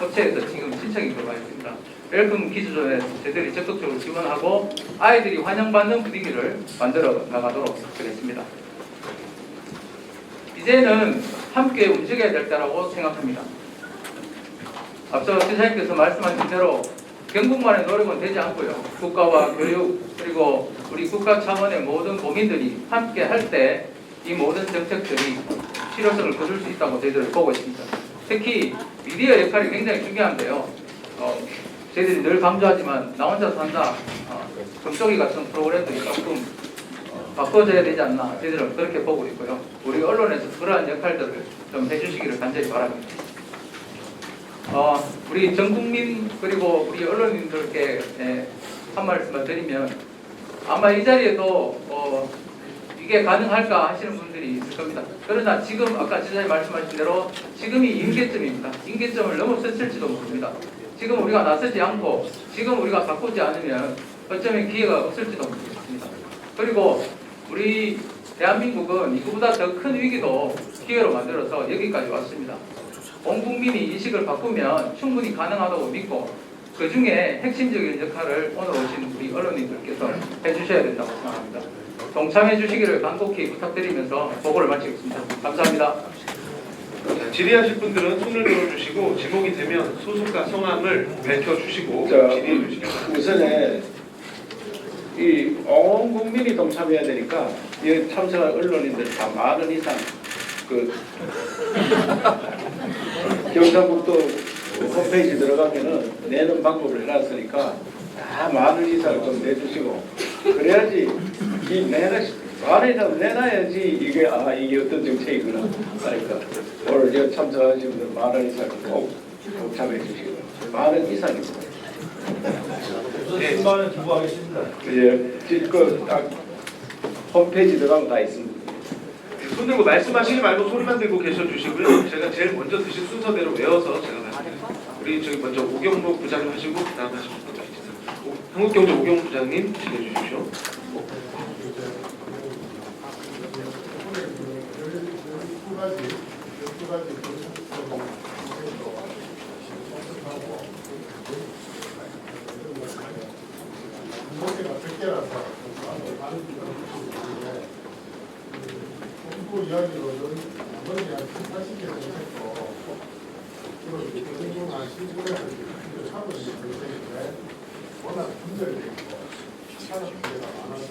업체에서 지금 신청이 들어와 있습니다. 웰컴 키즈 존에 저희들이 적극적으로 지원하고 아이들이 환영받는 분위기를 만들어 나가도록 하겠습니다. 이제는 함께 움직여야 될 때라고 생각합니다. 앞서 지사님께서 말씀하신 대로 경북만의 노력은 되지 않고요. 국가와 교육 그리고 우리 국가 차원의 모든 고민들이 함께 할 때 이 모든 정책들이 실효성을 거둘 수 있다고 저희들을 보고 있습니다. 특히 미디어 역할이 굉장히 중요한데요. 저희들이 늘 강조하지만 나 혼자 산다, 금쪽이 같은 프로그램들이 조금 바꿔줘야 되지 않나 저희들은 그렇게 보고 있고요. 우리 언론에서 그러한 역할들을 좀 해주시기를 간절히 바랍니다. 우리 전 국민 그리고 우리 언론인들께 한 말씀을 드리면 아마 이 자리에도 이게 가능할까 하시는 분들이 있을 겁니다. 그러나 지금 아까 지사님 말씀하신 대로 지금이 임계점입니다. 임계점을 넘어섰을지도 모릅니다. 지금 우리가 나서지 않고 지금 우리가 바꾸지 않으면 어쩌면 기회가 없을지도 모르겠습니다. 그리고 우리 대한민국은 이거보다 더 큰 위기도 기회로 만들어서 여기까지 왔습니다. 온 국민이 인식을 바꾸면 충분히 가능하다고 믿고 그 중에 핵심적인 역할을 오늘 오신 우리 언론인들께서 해주셔야 된다고 생각합니다. 동참해 주시기를 간곡히 부탁드리면서 보고를 마치겠습니다. 감사합니다. 자, 질의하실 분들은 손을 들어주시고 제목이 되면 소속과 성함을 밝혀주시고 자, 질의해 주시기 바랍니다. 우선에 이 온 국민이 동참해야 되니까 이 참석한 언론인들 다 많은 이상 그 경상북도 홈페이지 들어가면은 내는 방법을 해놨으니까 다 많은 이상을 좀 내주시고 그래야지 이 말이라도 내놔야지 이게 이게 어떤 정책이구나 하니까 오늘 저 참석하신 분들 많은 이상 꼭 동참해 주시고 많은 이상입니다. 네. 10만 기부하겠습니다. 예, 딱 홈페이지 들어가면 다 있습니다. 손 들고 말씀하시지 말고 소리만 들고 계셔 주시고요. 제가 제일 먼저 드신 순서대로 외워서 제가 말씀드릴게요. 우리 저기 먼저 오경록 부장님 하시고 그다음 하시고 한국경제 오경록 부장님 질의해 주십시오. 정부 이야기로는 아무리 한 80개 정책도 그리고 한 15에서 하고 있는 정책인데 워낙 분열이 있고 산업 문제가 많아서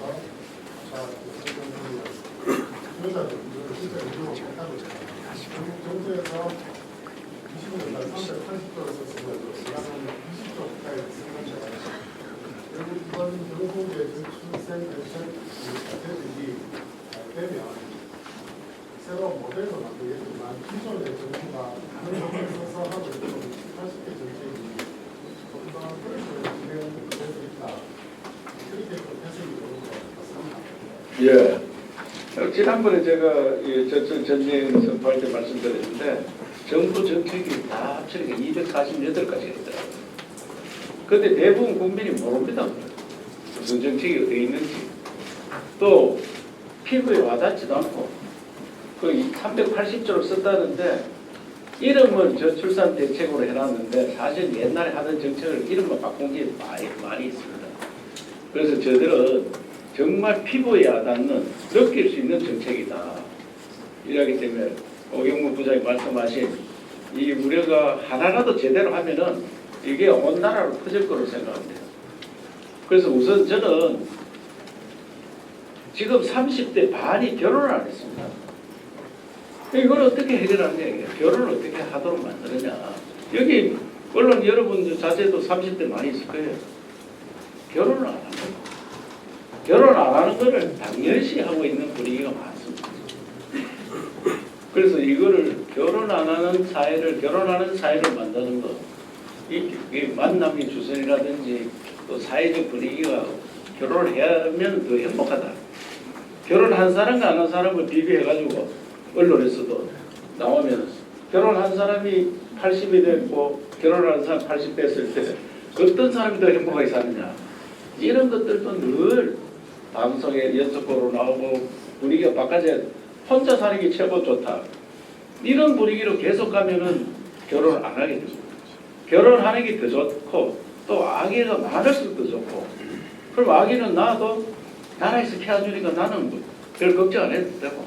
여자들 진짜 이거 못하고 있어요. 중국 정부에서 20년간 380조를 썼음에도 지난해는 20조 가까이 썼는데 결국 이번 정부의 출생 대책 대책이 잘 되면 새로운 모델도 만들겠지만 기존의 정부가 다른 정부에 서서 하고 있던 80개 정책이 좀더 효율적으로 진행될 수 있다. 그렇게 좀 해석이 되는 것 같습니다. 예. 지난번에 제가 저출 전쟁 선포할 때 말씀드렸는데 정부 정책이 다 합치니까 248가지가 있더라고요. 근데 대부분 국민이 모릅니다. 무슨 정책이 어디 있는지. 또 피부에 와닿지도 않고 그 380조를 썼다는데 이름은 저출산 대책으로 해놨는데 사실 옛날에 하던 정책을 이름만 바꾼 게 많이 있습니다. 그래서 저들은 정말 피부에 와닿는 느낄 수 있는 정책이다. 이러기 때문에 오경무 부장이 말씀하신 이 우려가 하나라도 제대로 하면은 이게 온 나라로 퍼질 거로 생각합니다. 그래서 우선 저는 지금 30대 반이 결혼을 안 했습니다. 이걸 어떻게 해결하느냐, 결혼을 어떻게 하도록 만드느냐. 여기 물론 여러분 자제도 30대 많이 있을 거예요. 결혼을 안 하는 거. 결혼 안 하는 거를 당연시 하고 있는 분위기가 많습니다. 그래서 이거를 결혼 안 하는 사회를, 결혼하는 사회를 만드는 거, 이 만남의 주선이라든지 또 사회적 분위기가 결혼을 해야 하면 더 행복하다. 결혼한 사람과 안 한 사람을 비교해가지고 언론에서도 나오면 결혼한 사람이 80이 됐고 결혼한 사람 80 됐을 때 어떤 사람이 더 행복하게 사느냐. 이런 것들도 늘 방송에 연속으로 나오고 분위기가 바꿔져야 혼자 사는 게 최고 좋다. 이런 분위기로 계속 가면은 결혼을 안 하게 됩니다. 결혼하는 게 더 좋고 또 아기가 많을수록 더 좋고 그럼 아기는 낳아도 나라에서 키워주니까 나는 별 걱정 안 해도 되고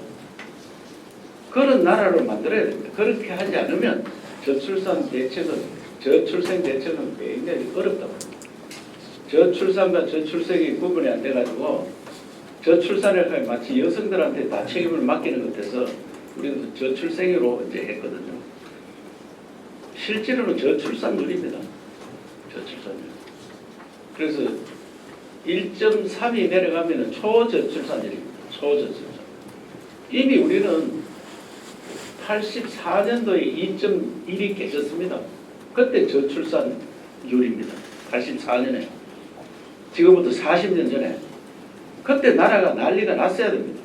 그런 나라를 만들어야 됩니다. 그렇게 하지 않으면 저출산 대책은 저출생 대책은 굉장히 어렵다고 합니다. 저출산과 저출생이 구분이 안 돼가지고 저출산을 하면 마치 여성들한테 다 책임을 맡기는 것 같아서 우리는 저출생으로 이제 했거든요. 실제로는 저출산율입니다. 저출산율. 그래서 1.3이 내려가면 초저출산율입니다. 초저출산. 이미 우리는 84년도에 2.1이 깨졌습니다. 그때 저출산율입니다. 84년에. 지금부터 40년 전에. 그때 나라가 난리가 났어야 됩니다.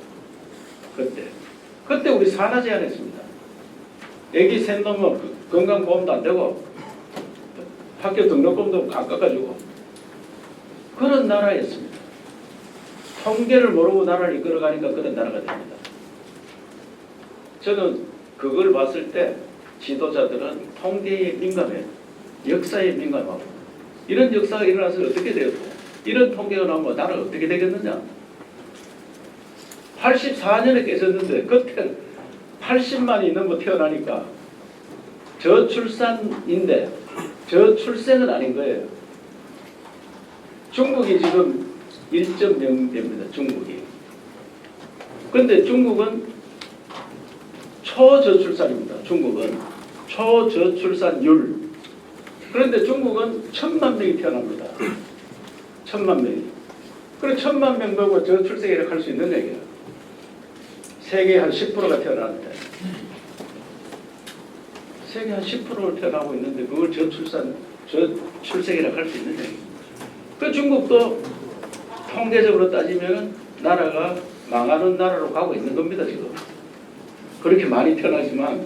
그때 우리 산하 제한했습니다. 애기 셋 넘으면 건강보험도 안 되고 학교 등록금도 안 깎아주고 그런 나라였습니다. 통계를 모르고 나라를 이끌어가니까 그런 나라가 됩니다. 저는 그걸 봤을 때 지도자들은 통계에 민감해요. 역사에 민감하고 이런 역사가 일어나서 어떻게 되었고 이런 통계가 나오면 나라가 어떻게 되겠느냐. 84년에 깨졌는데 그때 80만이 넘어 태어나니까 저출산인데 저출생은 아닌 거예요. 중국이 지금 1.0대입니다. 중국이. 그런데 중국은 초저출산입니다. 중국은 초저출산율. 그런데 중국은 1,000만 명이 태어납니다. 1,000만 명이. 그래 1,000만 명 보고 저출생이라고 할 수 있는 얘기야. 세계 한 10%가 태어나는데 세계 한 10%를 태어나고 있는데 그걸 저출생이라고 할 수 있는 얘기야. 그 중국도 통계적으로 따지면 나라가 망하는 나라로 가고 있는 겁니다. 지금 그렇게 많이 태어나지만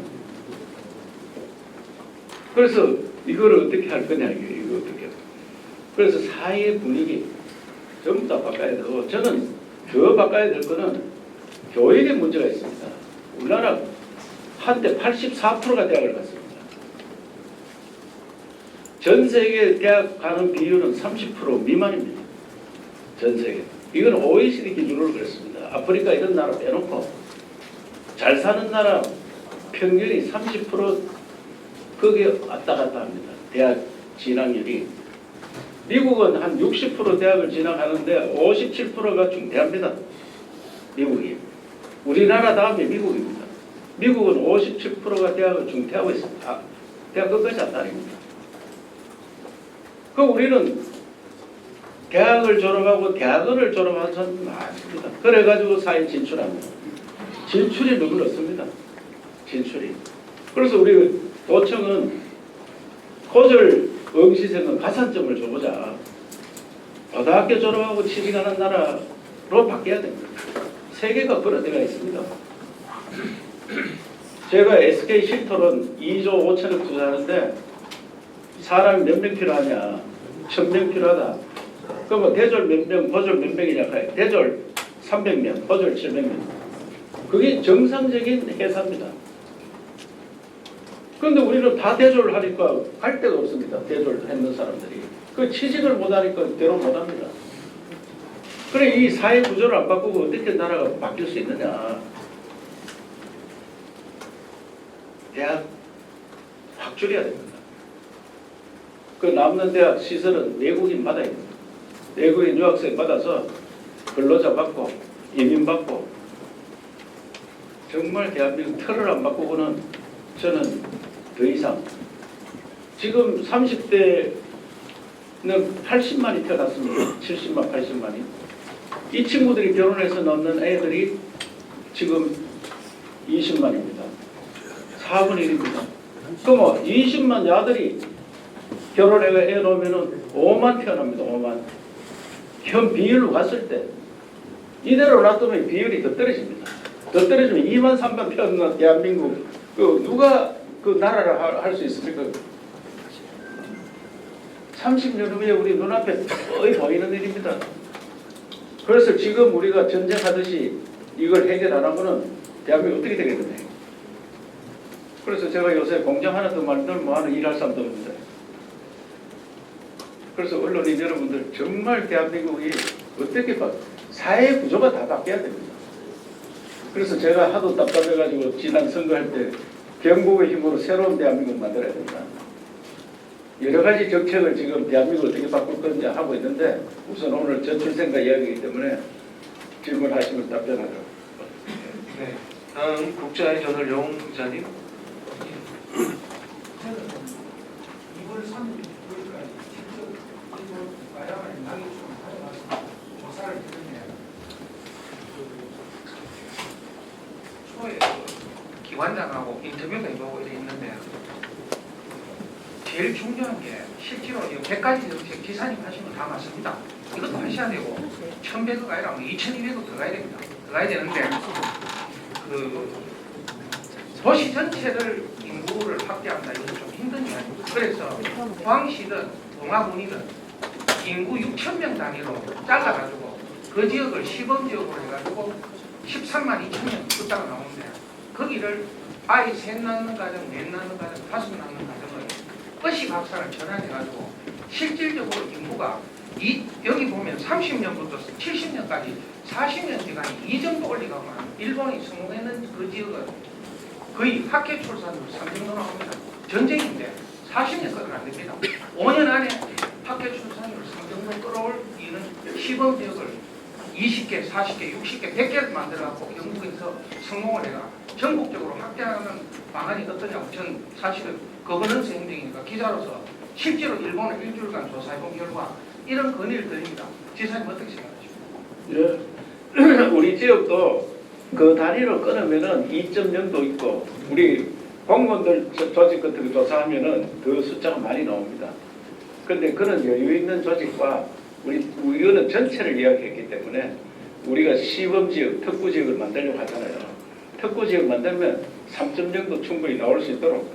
그래서 이거를 어떻게 할 거냐 이거 어떻게 그래서 사회 분위기 전부 다 바꿔야 되고 저는 더 바꿔야 될 거는 교육에 문제가 있습니다. 우리나라 한때 84%가 대학을 갔습니다. 전 세계 대학 가는 비율은 30% 미만입니다. 전 세계. 이건 OECD 기준으로 그랬습니다. 아프리카 이런 나라 빼놓고 잘 사는 나라 평균이 30% 거기에 왔다 갔다 합니다. 대학 진학률이. 미국은 한 60% 대학을 진학하는데 57%가 중퇴합니다. 미국이. 우리나라 다음에 미국입니다. 미국은 57%가 대학을 중퇴하고 있습니다. 대학 끝까지 안 다닙니다. 그럼 우리는 대학을 졸업하고 대학원을 졸업한 사람이 많습니다. 그래가지고 사회 진출합니다. 진출이 너무 늦습니다. 진출이. 그래서 우리 도청은 고졸 응시생은 가산점을 줘보자. 고등학교 졸업하고 취직하는 나라로 바뀌어야 됩니다. 세계가 그런 데가 있습니다. 제가 SK 실토론 2조 5천억 투자하는데 사람이 몇 명 필요하냐? 1,000명 필요하다. 그러면 대졸 몇 명, 고졸 몇 명이냐? 대졸 300명, 고졸 700명. 그게 정상적인 회사입니다. 그런데 우리는 다 대졸을 하니까 갈 데가 없습니다. 대졸 했는 사람들이. 그 취직을 못하니까 대로 못합니다. 그래 이 사회 구조를 안 바꾸고 어떻게 나라가 바뀔 수 있느냐. 대학 확 줄여야 됩니다. 그 남는 대학 시설은 외국인 받아야 됩니다. 외국인 유학생 받아서 근로자 받고 이민 받고 정말 대한민국 틀을 안 바꾸고는 저는 더 이상 지금 30대는 80만이 태어났습니다. 70만, 80만이. 이 친구들이 결혼해서 낳는 애들이 지금 20만입니다. 4분의 1입니다. 그럼 20만 아들이 결혼해가 애 놓으면 5만 태어납니다. 5만. 현 비율로 봤을 때 이대로 놔두면 비율이 더 떨어집니다. 더 떨어지면 2만 3만 태어난 대한민국 그 누가 그 나라를 할 수 있습니까? 30년 후에 우리 눈앞에 거의 보이는 일입니다. 그래서 지금 우리가 전쟁하듯이 이걸 해결 안 하고는 대한민국 어떻게 되겠느냐. 그래서 제가 요새 공장 하나 더 만들면 뭐하는 일할 사람도 없는데. 그래서 언론인 여러분들 정말 대한민국이 어떻게 사회 구조가 다 바뀌어야 됩니다. 그래서 제가 하도 답답해가지고 지난 선거할 때 경북의 힘으로 새로운 대한민국 만들어야 된다. 여러 가지 정책을 지금 대한민국을 어떻게 바꿀 건지 하고 있는데 우선 오늘 저출생과 이야기이기 때문에 질문하시면 답변하도록. 네. 다음 국제아이 저널 용 기자님. 2월 3일까지 직접 다양한 양이 좀 가져가서 조사를 했는데 초에 기관장하고 인터뷰도 해보고 이래 있는데 제일 중요한 게 실제로 100가지 정책 기사님 하신 거 다 맞습니다. 이것도 하셔야 되고 1,100억 아니라 2,200억 더 가야 됩니다. 더 가야 되는데 그 도시 전체를 인구를 확대한다 이건 좀 힘든 게 아니고 그래서 포항시든 동화군이든 인구 6,000명 단위로 잘라가지고 그 지역을 시범지역으로 해가지고 13만 2천 명 숫자가 나오는데 거기를 아이 셋 낳는 가정, 넷 낳는 가정, 다섯 낳는 가정을 어시각산을 전환해가지고 실질적으로 인구가 여기 보면 30년부터 70년까지 40년 기간이 이 정도 올리가면 일본이 성공했는 그 지역은 거의 학교 출산율 3정도 나옵니다. 전쟁인데 40년까지는 안 됩니다. 5년 안에 학교 출산율 3정도 끌어올리는 시범 지역을 20개, 40개, 60개, 100개를 만들어갖고 영국에서 성공을 해가 전국적으로 확대하는 방안이 어떠냐고 전 사실은 거버넌스 행정이니까 기자로서 실제로 일본을 일주일간 조사해본 결과 이런 건의를 드립니다. 지사님 어떻게 생각하십니까? 예. 우리 지역도 그 단위로 끊으면은 2.0도 있고 우리 공무원들 조직 같은 거 조사하면은 그 숫자가 많이 나옵니다. 그런데 그런 여유 있는 조직과 우리는 전체를 이야기했기 때문에 우리가 시범지역, 특구지역을 만들려고 하잖아요. 특구지역 만들면 3.0도 충분히 나올 수 있도록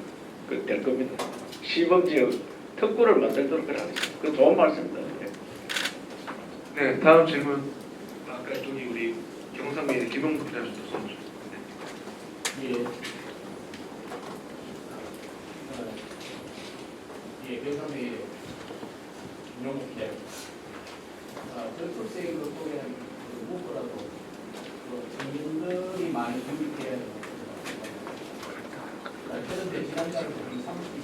될 겁니다. 시범지역, 특구를 만들도록 하겠습니다. 그 좋은 말씀입니다. 네, 다음 질문. 아까 저기 우리 경상미의 김용국 기자님도 써주세요. 예. 예, 경상미의 김용국 기자입니다. 저출생 그 속에 무엇보다도 주민들이 많이 준비해야 되는 거죠. 그런데 지난달 30일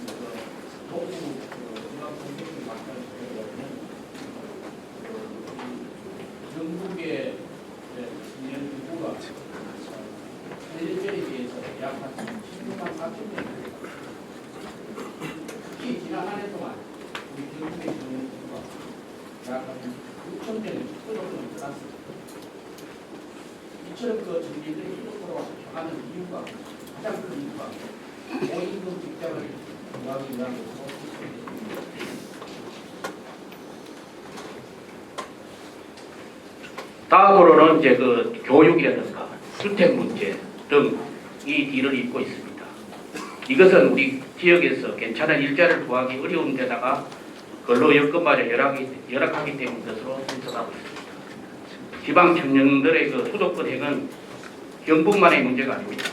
동부 중앙공격이 막판을 전국의 인연 인구가 일전에 비해서 약 한 16만 4천 명. 특히 지난 한 해 동안 우리 전국의 인연 인구가 약 한 6천 명이 수도권으로 늘어났습니다. 이처럼 그 주민들이 수도권으로 가는 이유가 가장 큰 이유가 고임금 직장을 구하기 위한 것으로 다음으로는 이제 그 교육이라든가 주택 문제 등이 뒤를 잇고 있습니다. 이것은 우리 지역에서 괜찮은 일자리를 구하기 어려운 데다가 근로 여건마저 열악하기 때문에 것으로 분석하고 있습니다. 지방 청년들의 그 수도권행은 경북만의 문제가 아닙니다.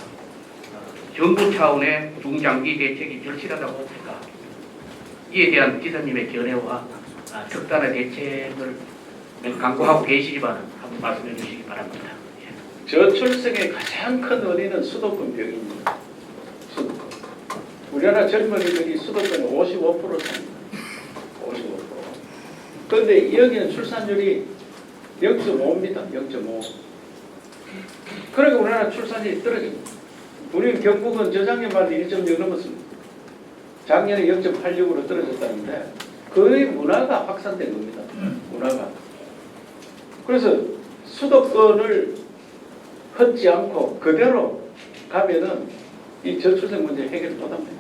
정부 차원의 중장기 대책이 절실하다고 생각합니다. 이에 대한 기사님의 견해와 적단의 대책을 강구하고 계시지만 한번 말씀해 주시기 바랍니다. 저출생의 가장 큰 원인은 수도권병입니다. 수도권. 우리나라 젊은이들이 수도권에 55% 삽니다. 55%. 그런데 여기는 출산율이 0.5입니다. 0.5. 그러니까 우리나라 출산율이 떨어집니다. 우리 경북은 저작년만 1.0 넘었습니다. 작년에 0.86으로 떨어졌다는데 거의 문화가 확산된 겁니다. 문화가. 그래서 수도권을 헛지 않고 그대로 가면은 이 저출생 문제 해결 못합니다.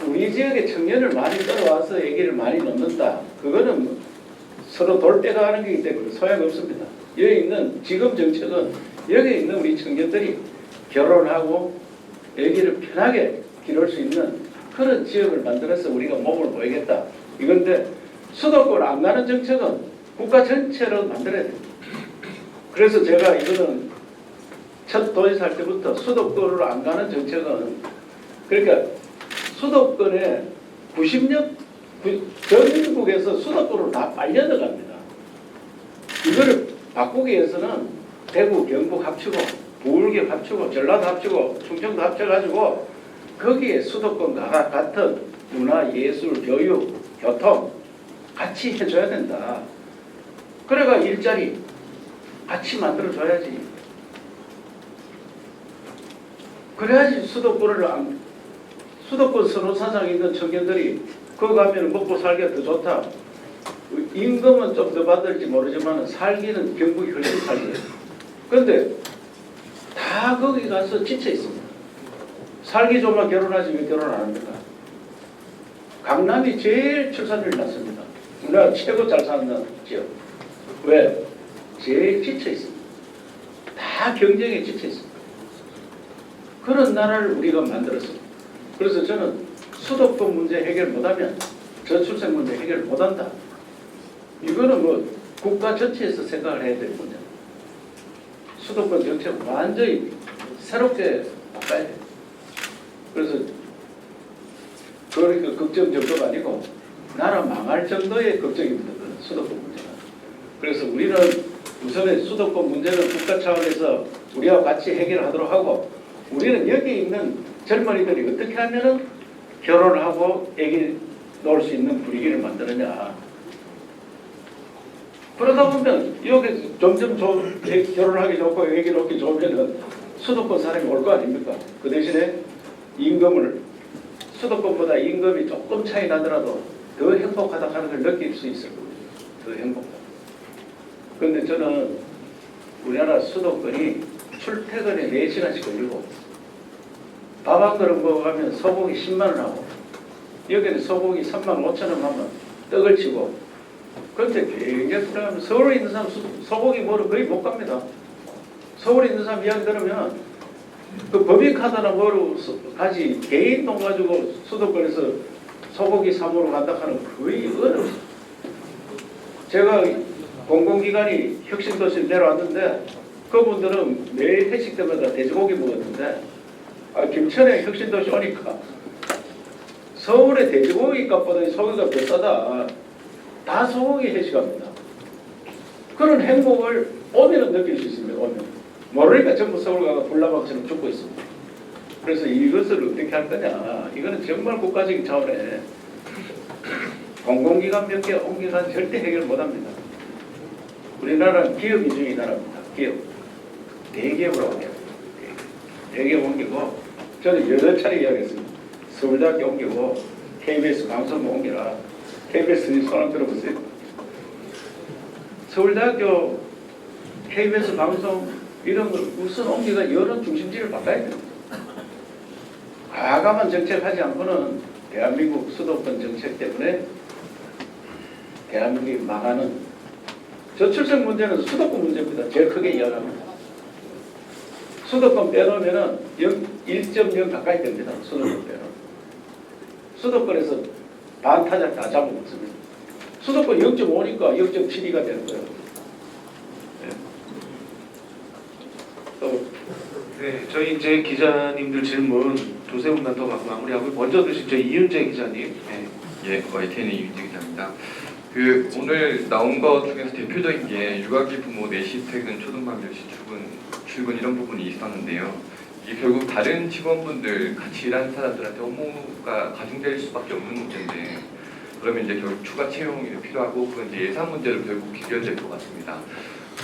우리 지역의 청년을 많이 들어와서 얘기를 많이 넣는다. 그거는 서로 돌대가 하는 거기 때문에 소용없습니다. 여기 있는 지금 정책은 여기 있는 우리 청년들이 결혼하고 얘기를 편하게 기를 수 있는 그런 지역을 만들어서 우리가 몸을 보이겠다. 이건데 수도권 안 가는 정책은 국가 전체로 만들어야 됩니다. 그래서 제가 이거는 첫 도지사할 때부터 수도권으로 안 가는 정책은 그러니까 수도권에 90년 전국에서 수도권으로 다 빨려 들어갑니다. 이거를 바꾸기 위해서는 대구, 경북 합치고 부울경 합치고 전라도 합치고 충청도 합쳐가지고 거기에 수도권과 같은 문화, 예술, 교육, 교통 같이 해줘야 된다. 그래가 일자리 같이 만들어줘야지. 그래야지 수도권 선호사상 있는 청년들이 거기 가면 먹고 살기가 더 좋다. 임금은 좀 더 받을지 모르지만 살기는 경북이 훨씬 살게. 그런데 다 거기 가서 지쳐 있습니다. 살기 좋으면 결혼하지 왜 결혼 안 합니까? 강남이 제일 출산율이 낮습니다. 우리나라 최고 잘 사는 지역. 왜? 제일 지쳐 있습니다. 다 다 경쟁에 지쳐 있습니다. 그런 나라를 우리가 만들었습니다. 그래서 저는 수도권 문제 해결 못하면 저출생 문제 해결 못한다. 이거는 뭐 국가 전체에서 생각을 해야 될 문제입니다. 수도권 정책 완전히 새롭게 바꿔야 돼요. 그래서 그러니까 걱정 정도가 아니고 나라 망할 정도의 걱정입니다. 그 수도권 문제가. 그래서 우리는 우선은 수도권 문제는 국가 차원에서 우리와 같이 해결하도록 하고 우리는 여기 있는 젊은이들이 어떻게 하면은 결혼을 하고 애기 놓을 수 있는 분위기를 만드느냐. 그러다 보면 여기 점점 결혼하기 좋고 애기 놓기 좋으면은 수도권 사람이 올 거 아닙니까? 그 대신에 임금을 수도권보다 임금이 조금 차이 나더라도 더 행복하다 하는 걸 느낄 수 있을 겁니다. 더 행복하다. 그런데 저는 우리나라 수도권이 출퇴근에 4시간씩 걸리고 밥 한 그릇 먹어가면 소고기 10만 원 하고 여기는 소고기 3만 5천 원 하면 떡을 치고 그런데 굉장히 불안하면 서울에 있는 사람 소고기 먹으러 거의 못 갑니다. 서울에 있는 사람 이야기 들으면 그 법인카드나 뭐로 가지 개인 돈 가지고 수도권에서 소고기 사 먹으러 간다 하는 거의 어렵습니다. 제가 공공기관이 혁신도시 내려왔는데 그분들은 매일 회식 때마다 돼지고기 먹었는데 김천에 혁신도시 오니까 서울의 돼지고기 값보다 소고기가 비싸다. 다 소고기 회식합니다. 그런 행복을 오면은 느낄 수 있습니다. 오면. 모르니까 전부 서울 가서 불나방처럼 죽고 있습니다. 그래서 이것을 어떻게 할 거냐. 이거는 정말 국가적인 차원에 공공기관 몇 개 옮겨서 절대 해결 못합니다. 우리나라는 기업 위주의 나라입니다. 기업. 대기업으로 옮겨요. 대기업 옮기고 저는 여러 차례 이야기했습니다. 서울대학교 옮기고 KBS 방송 옮기라. KBS님 손 한번 들어보세요. 서울대학교 KBS 방송 이런 걸 우선 옮기가 여론 중심지를 바꿔야 됩니다. 과감한 정책하지 않고는 대한민국 수도권 정책 때문에 대한민국이 망하는 저출생 문제는 수도권 문제입니다. 제일 크게 이야기합니다. 수도권 빼놓으면 1.0 가까이 됩니다. 수도권 빼놓으면. 수도권에서 반타작 다 잡아먹습니다. 수도권 0.5니까 0.72가 되는 거예요. 네. 또 네, 저희 이제 기자님들 질문 두세 분만 더 받고 마무리하고 먼저 드신 저희 이윤재 기자님. 네. 예, YTN의 이윤재 기자입니다. 오늘 나온 것 중에서 대표적인 게 육아기 부모 4시 퇴근, 초등반 10시 출근 이런 부분이 있었는데요. 이게 결국 다른 직원분들 같이 일하는 사람들한테 업무가 가중될 수밖에 없는 문제인데 그러면 이제 결국 추가 채용이 필요하고 그건 이제 예산 문제로 결국 귀결될 것 같습니다.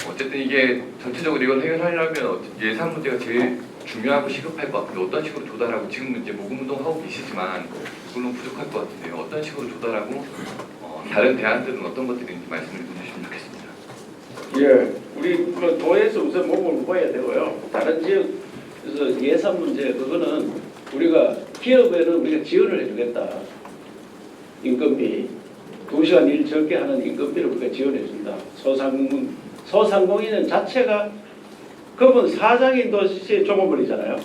어쨌든 이게 전체적으로 이걸 해결하려면 예산 문제가 제일 중요하고 시급할 것 같은데 어떤 식으로 조달하고 지금 이제 모금운동하고 계시지만 물론 부족할 것 같은데요. 어떤 식으로 조달하고 다른 대안들은 어떤 것들이 있는지 말씀을 해주시면 좋겠습니다. 예, 우리 도에서 우선 몸을 모아야 되고요. 다른 지역에서 예산 문제 그거는 우리가 기업에는 우리가 지원을 해주겠다. 임금비 2시간 일 적게 하는 임금비를 우리가 지원해 준다. 소상공인은 자체가 그분 사장인 도시의 종업원이잖아요.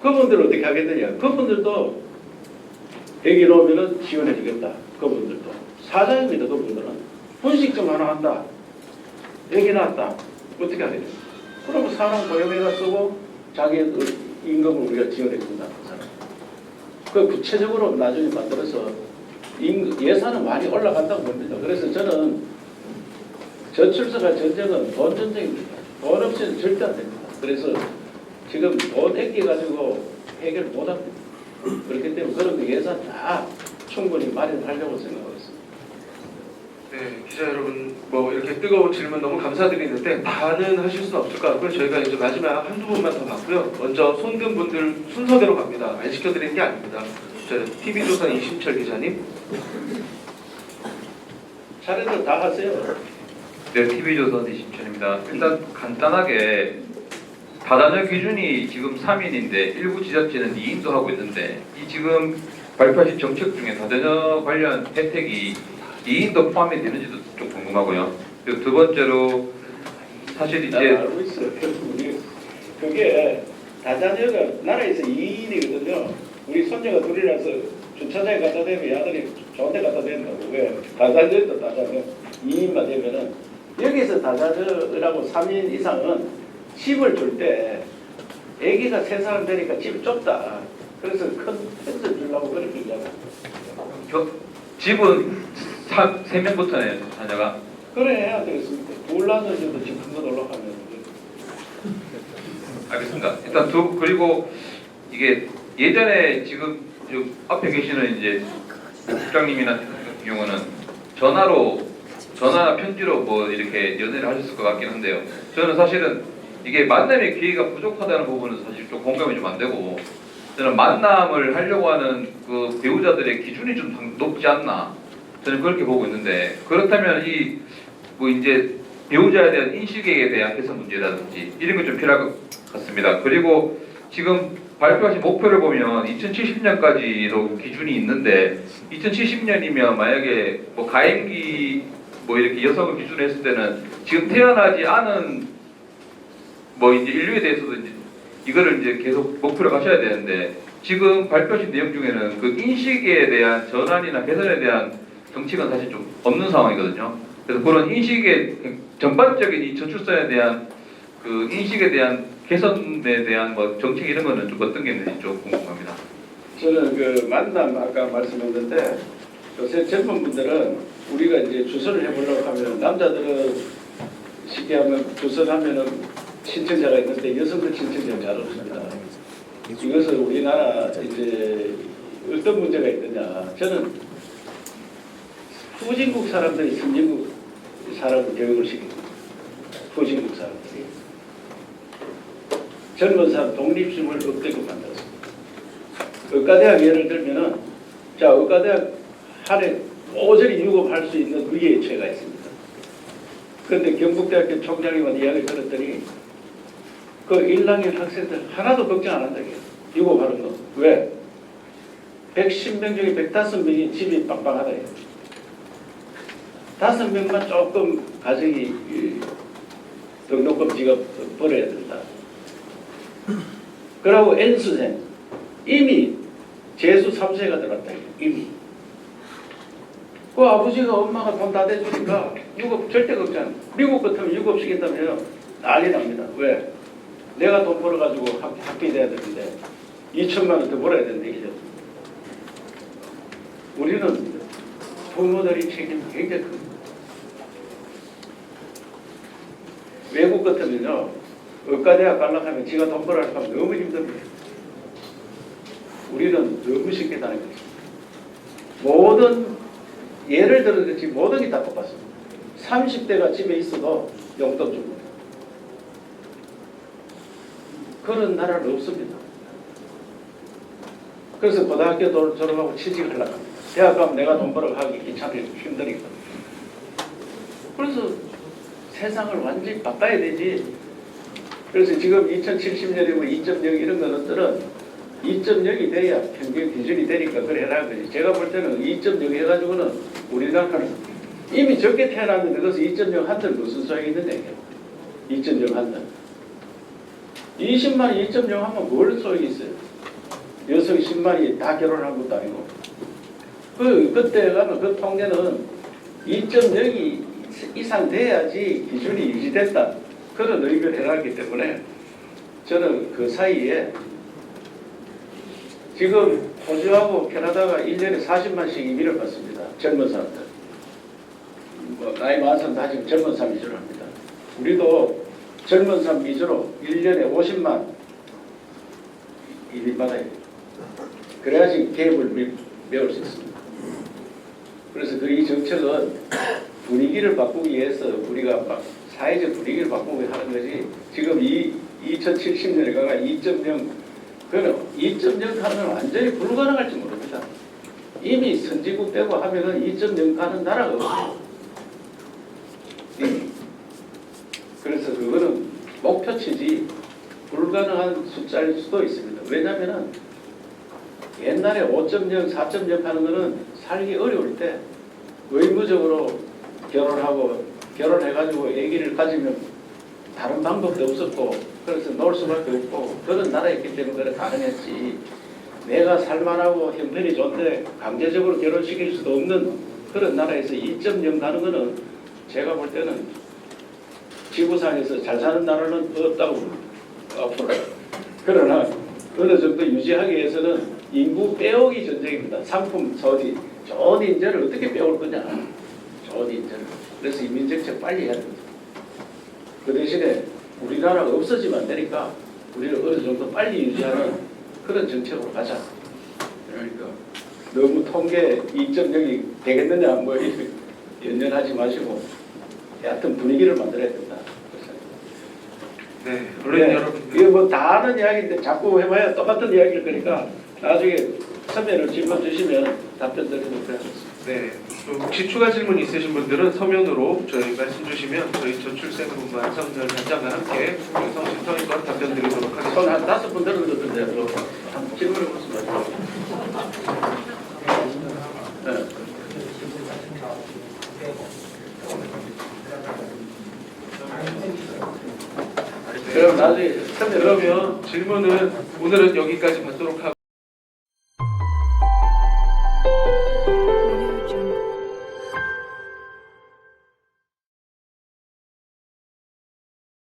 그분들 어떻게 하겠느냐. 그분들도 애기 놓으면 지원해 주겠다. 그분들도 사장입니다. 그분들은 분식점 하나 한다. 애기 낳았다. 어떻게 하겠냐. 그러면 사람 고용해가 쓰고 자기 임금을 우리가 지원해 준다. 그 사람. 그 구체적으로 나중에 만들어서 예산은 많이 올라간다고 봅니다. 그래서 저는 저출생과 전쟁은 돈 전쟁입니다. 돈 없이는 절대 안 됩니다. 그래서 지금 돈 아껴가지고 해결 못합니다. 그렇기 때문에 그런 예산 다 충분히 마련하려고 생각하고 있습니다. 네, 기자 여러분 뭐 이렇게 뜨거운 질문 너무 감사드리는데 다는 하실 수는 없을 것 같고요. 저희가 이제 마지막 한두 분만 더 받고요. 먼저 손든 분들 순서대로 갑니다. 안 시켜드리는 게 아닙니다. 저 TV조선 이심철 기자님. 차례대로 다 하세요. 네, TV조선 이심철입니다. 일단 간단하게 다단계 기준이 지금 3인인데 일부 지자체는 2인도 하고 있는데 이 지금 발표하신 정책 중에 다자녀 관련 혜택이 2인도 포함이 되는지도 좀 궁금하고요. 그리고 두 번째로 사실 나도 이제 알고 있어. 우리 그게 다자녀가 나라에서 2인이거든요. 우리 손녀가 둘이라서 주차장에 갖다 대면 아들이 좋은 데 갖다 대는다고. 왜? 다자녀도 다자녀 2인만 되면은 여기서 다자녀라고 3인 이상은 집을 줄 때 아기가 3사람 되니까 집이 좁다. 그래서 큰 펜스 주려고 그렇게 얘기하고. 집은 3명부터네요, 자녀가. 그래 해야 되겠습니까? 둘 낳아서도 집 큰 거 올라가면. 알겠습니다. 일단 그리고 이게 예전에 지금 좀 앞에 계시는 이제 국장님이나 같은 경우는 전화나 편지로 뭐 이렇게 연애를 하셨을 것 같긴 한데요. 저는 사실은 이게 만남의 기회가 부족하다는 부분은 사실 좀 공감이 좀 안 되고, 저는 만남을 하려고 하는 그 배우자들의 기준이 좀 높지 않나, 저는 그렇게 보고 있는데, 그렇다면 뭐 이제 배우자에 대한 인식에 대한 개선 문제라든지 이런 게 좀 필요할 것 같습니다. 그리고 지금 발표하신 목표를 보면 2070년까지로 기준이 있는데, 2070년이면 만약에 뭐 가임기 뭐 이렇게 여성을 기준으로 했을 때는 지금 태어나지 않은 뭐 이제 인류에 대해서도 이제 이거를 이제 계속 목표로 가셔야 되는데, 지금 발표하신 내용 중에는 그 인식에 대한 전환이나 개선에 대한 정책은 사실 좀 없는 상황이거든요. 그래서 그런 인식의 전반적인 이 저출산에 대한 그 인식에 대한 개선에 대한 뭐 정책 이런 거는 좀 어떤 게 있는지 좀 궁금합니다. 저는 그 만남 아까 말씀했는데, 요새 젊은 분들은 우리가 이제 주선을 해보려고 하면, 남자들은 쉽게 하면 주선하면은 신청자가 있는데 여성들 신청자가 잘 없습니다. 이것은 우리나라 이제 어떤 문제가 있느냐, 저는 후진국 사람들이 선진국 사람을 교육을 시킵니다. 후진국 사람들이 젊은 사람 독립심을 없대고 만들었습니다. 의과대학 예를 들면은, 자, 의과대학 한해 오전히 유급할 수 있는 위기의 처해가 있습니다. 그런데 경북대학교 총장님한테 이야기를 들었더니 그 1학년 학생들 하나도 걱정 안 한다고요. 유급하는 거. 왜? 110명 중에 105명이 집이 빵빵하다요. 5명만 조금 가정이 등록금 지급 벌어야 된다. 그러고 N수생 이미 재수 3세가 들어왔다. 이미. 그 아버지가 엄마가 돈 다 대주니까 유급 절대 걱정. 미국 같으면 유급 시킨다면 난리 납니다. 왜? 내가 돈 벌어가지고 학비 돼야 되는데 2천만 원 더 벌어야 되는데, 이죠. 우리는 부모들이 책임이 굉장히 큽니다. 외국 같으면요, 의과대학 가려고 하면 지가 돈 벌어야 하면 너무 힘듭니다. 우리는 너무 쉽게 다니고 있습니다. 모든, 예를 들어 그렇지 모든 게 다 똑같습니다. 30대가 집에 있어도 용돈 줍니다. 그런 나라는 없습니다. 그래서 고등학교 졸업하고 취직을 하려고 합니다. 대학 가면 내가 돈 벌어 가기 귀찮게 힘드니까. 그래서 세상을 완전히 바꿔야 되지. 그래서 지금 2070년이면 2.0 이런 것들은 2.0이 돼야 평균 기준이 되니까 그래 해라 거지. 제가 볼 때는 2.0 해가지고는 우리나라는 이미 적게 태어났는데 그래서 2.0 한들 무슨 소용이 있는데, 2.0 한들 20만이 2.0 하면 뭘 소용이 있어요? 여성 10만이 다 결혼한 것도 아니고. 그때 가면 그 통계는 2.0이 이상 돼야지 기준이 유지됐다, 그런 의견을 해놨기 때문에 저는 그 사이에 지금 호주하고 캐나다가 1년에 40만씩 이민을 받습니다. 젊은 사람들. 뭐 나이 많은 사람 다 지금 젊은 사람 위주로 합니다. 우리도 젊은 사람 위주로 1년에 50만 이민 받아야 돼요. 그래야지 갭을 메울 수 있습니다. 그래서 이 정책은 분위기를 바꾸기 위해서 우리가 막 사회적 분위기를 바꾸기 하는 거지, 지금 2070년에 가가 2.0, 그거는 2.0 하면 완전히 불가능할지 모릅니다. 이미 선진국 되고 하면은 2.0 가는 나라가 없어요. 그래서 그거는 목표치지 불가능한 숫자일 수도 있습니다. 왜냐면은 옛날에 5.0, 4.0 하는 거는 살기 어려울 때 의무적으로 결혼해가지고 아기를 가지면 다른 방법도 없었고 그래서 놓을 수밖에 없고 그런 나라였기 때문에 그래 가능했지. 내가 살만하고 형편이 좋은데 강제적으로 결혼시킬 수도 없는 그런 나라에서 2.0 가는 거는 제가 볼 때는 지구상에서 잘 사는 나라는 없다고 앞으로. 그러나 어느 정도 유지하기 위해서는 인구 빼오기 전쟁입니다. 상품 저지 좋은 인재를 어떻게 빼올 거냐. 좋은 인재를. 그래서 인민정책 빨리 해야 됩니다. 그 대신에 우리나라가 없어지면 안 되니까 우리를 어느 정도 빨리 유지하는 그런 정책으로 가자. 그러니까 너무 통계 2.0이 되겠느냐 뭐 이렇게 연연하지 마시고 하여튼 분위기를 만들어야 된다. 네, 언론 네, 여러분들. 이거 뭐 다 아는 이야기인데 자꾸 해봐야 똑같은 이야기일 거니까 나중에 서면을 질문 주시면 답변 드리도록 하겠습니다. 네, 또 혹시 추가 질문 있으신 분들은 서면으로 저희 말씀 주시면 저희 저출생부만 한성들 단장과 함께 성심성의껏 답변 드리도록 손 하겠습니다. 한 5분 들었는데요. 한번 질문해 보겠습니다. 네. 그럼 나중에 서면으로 그러면 질문은 오늘은 여기까지 받도록 하고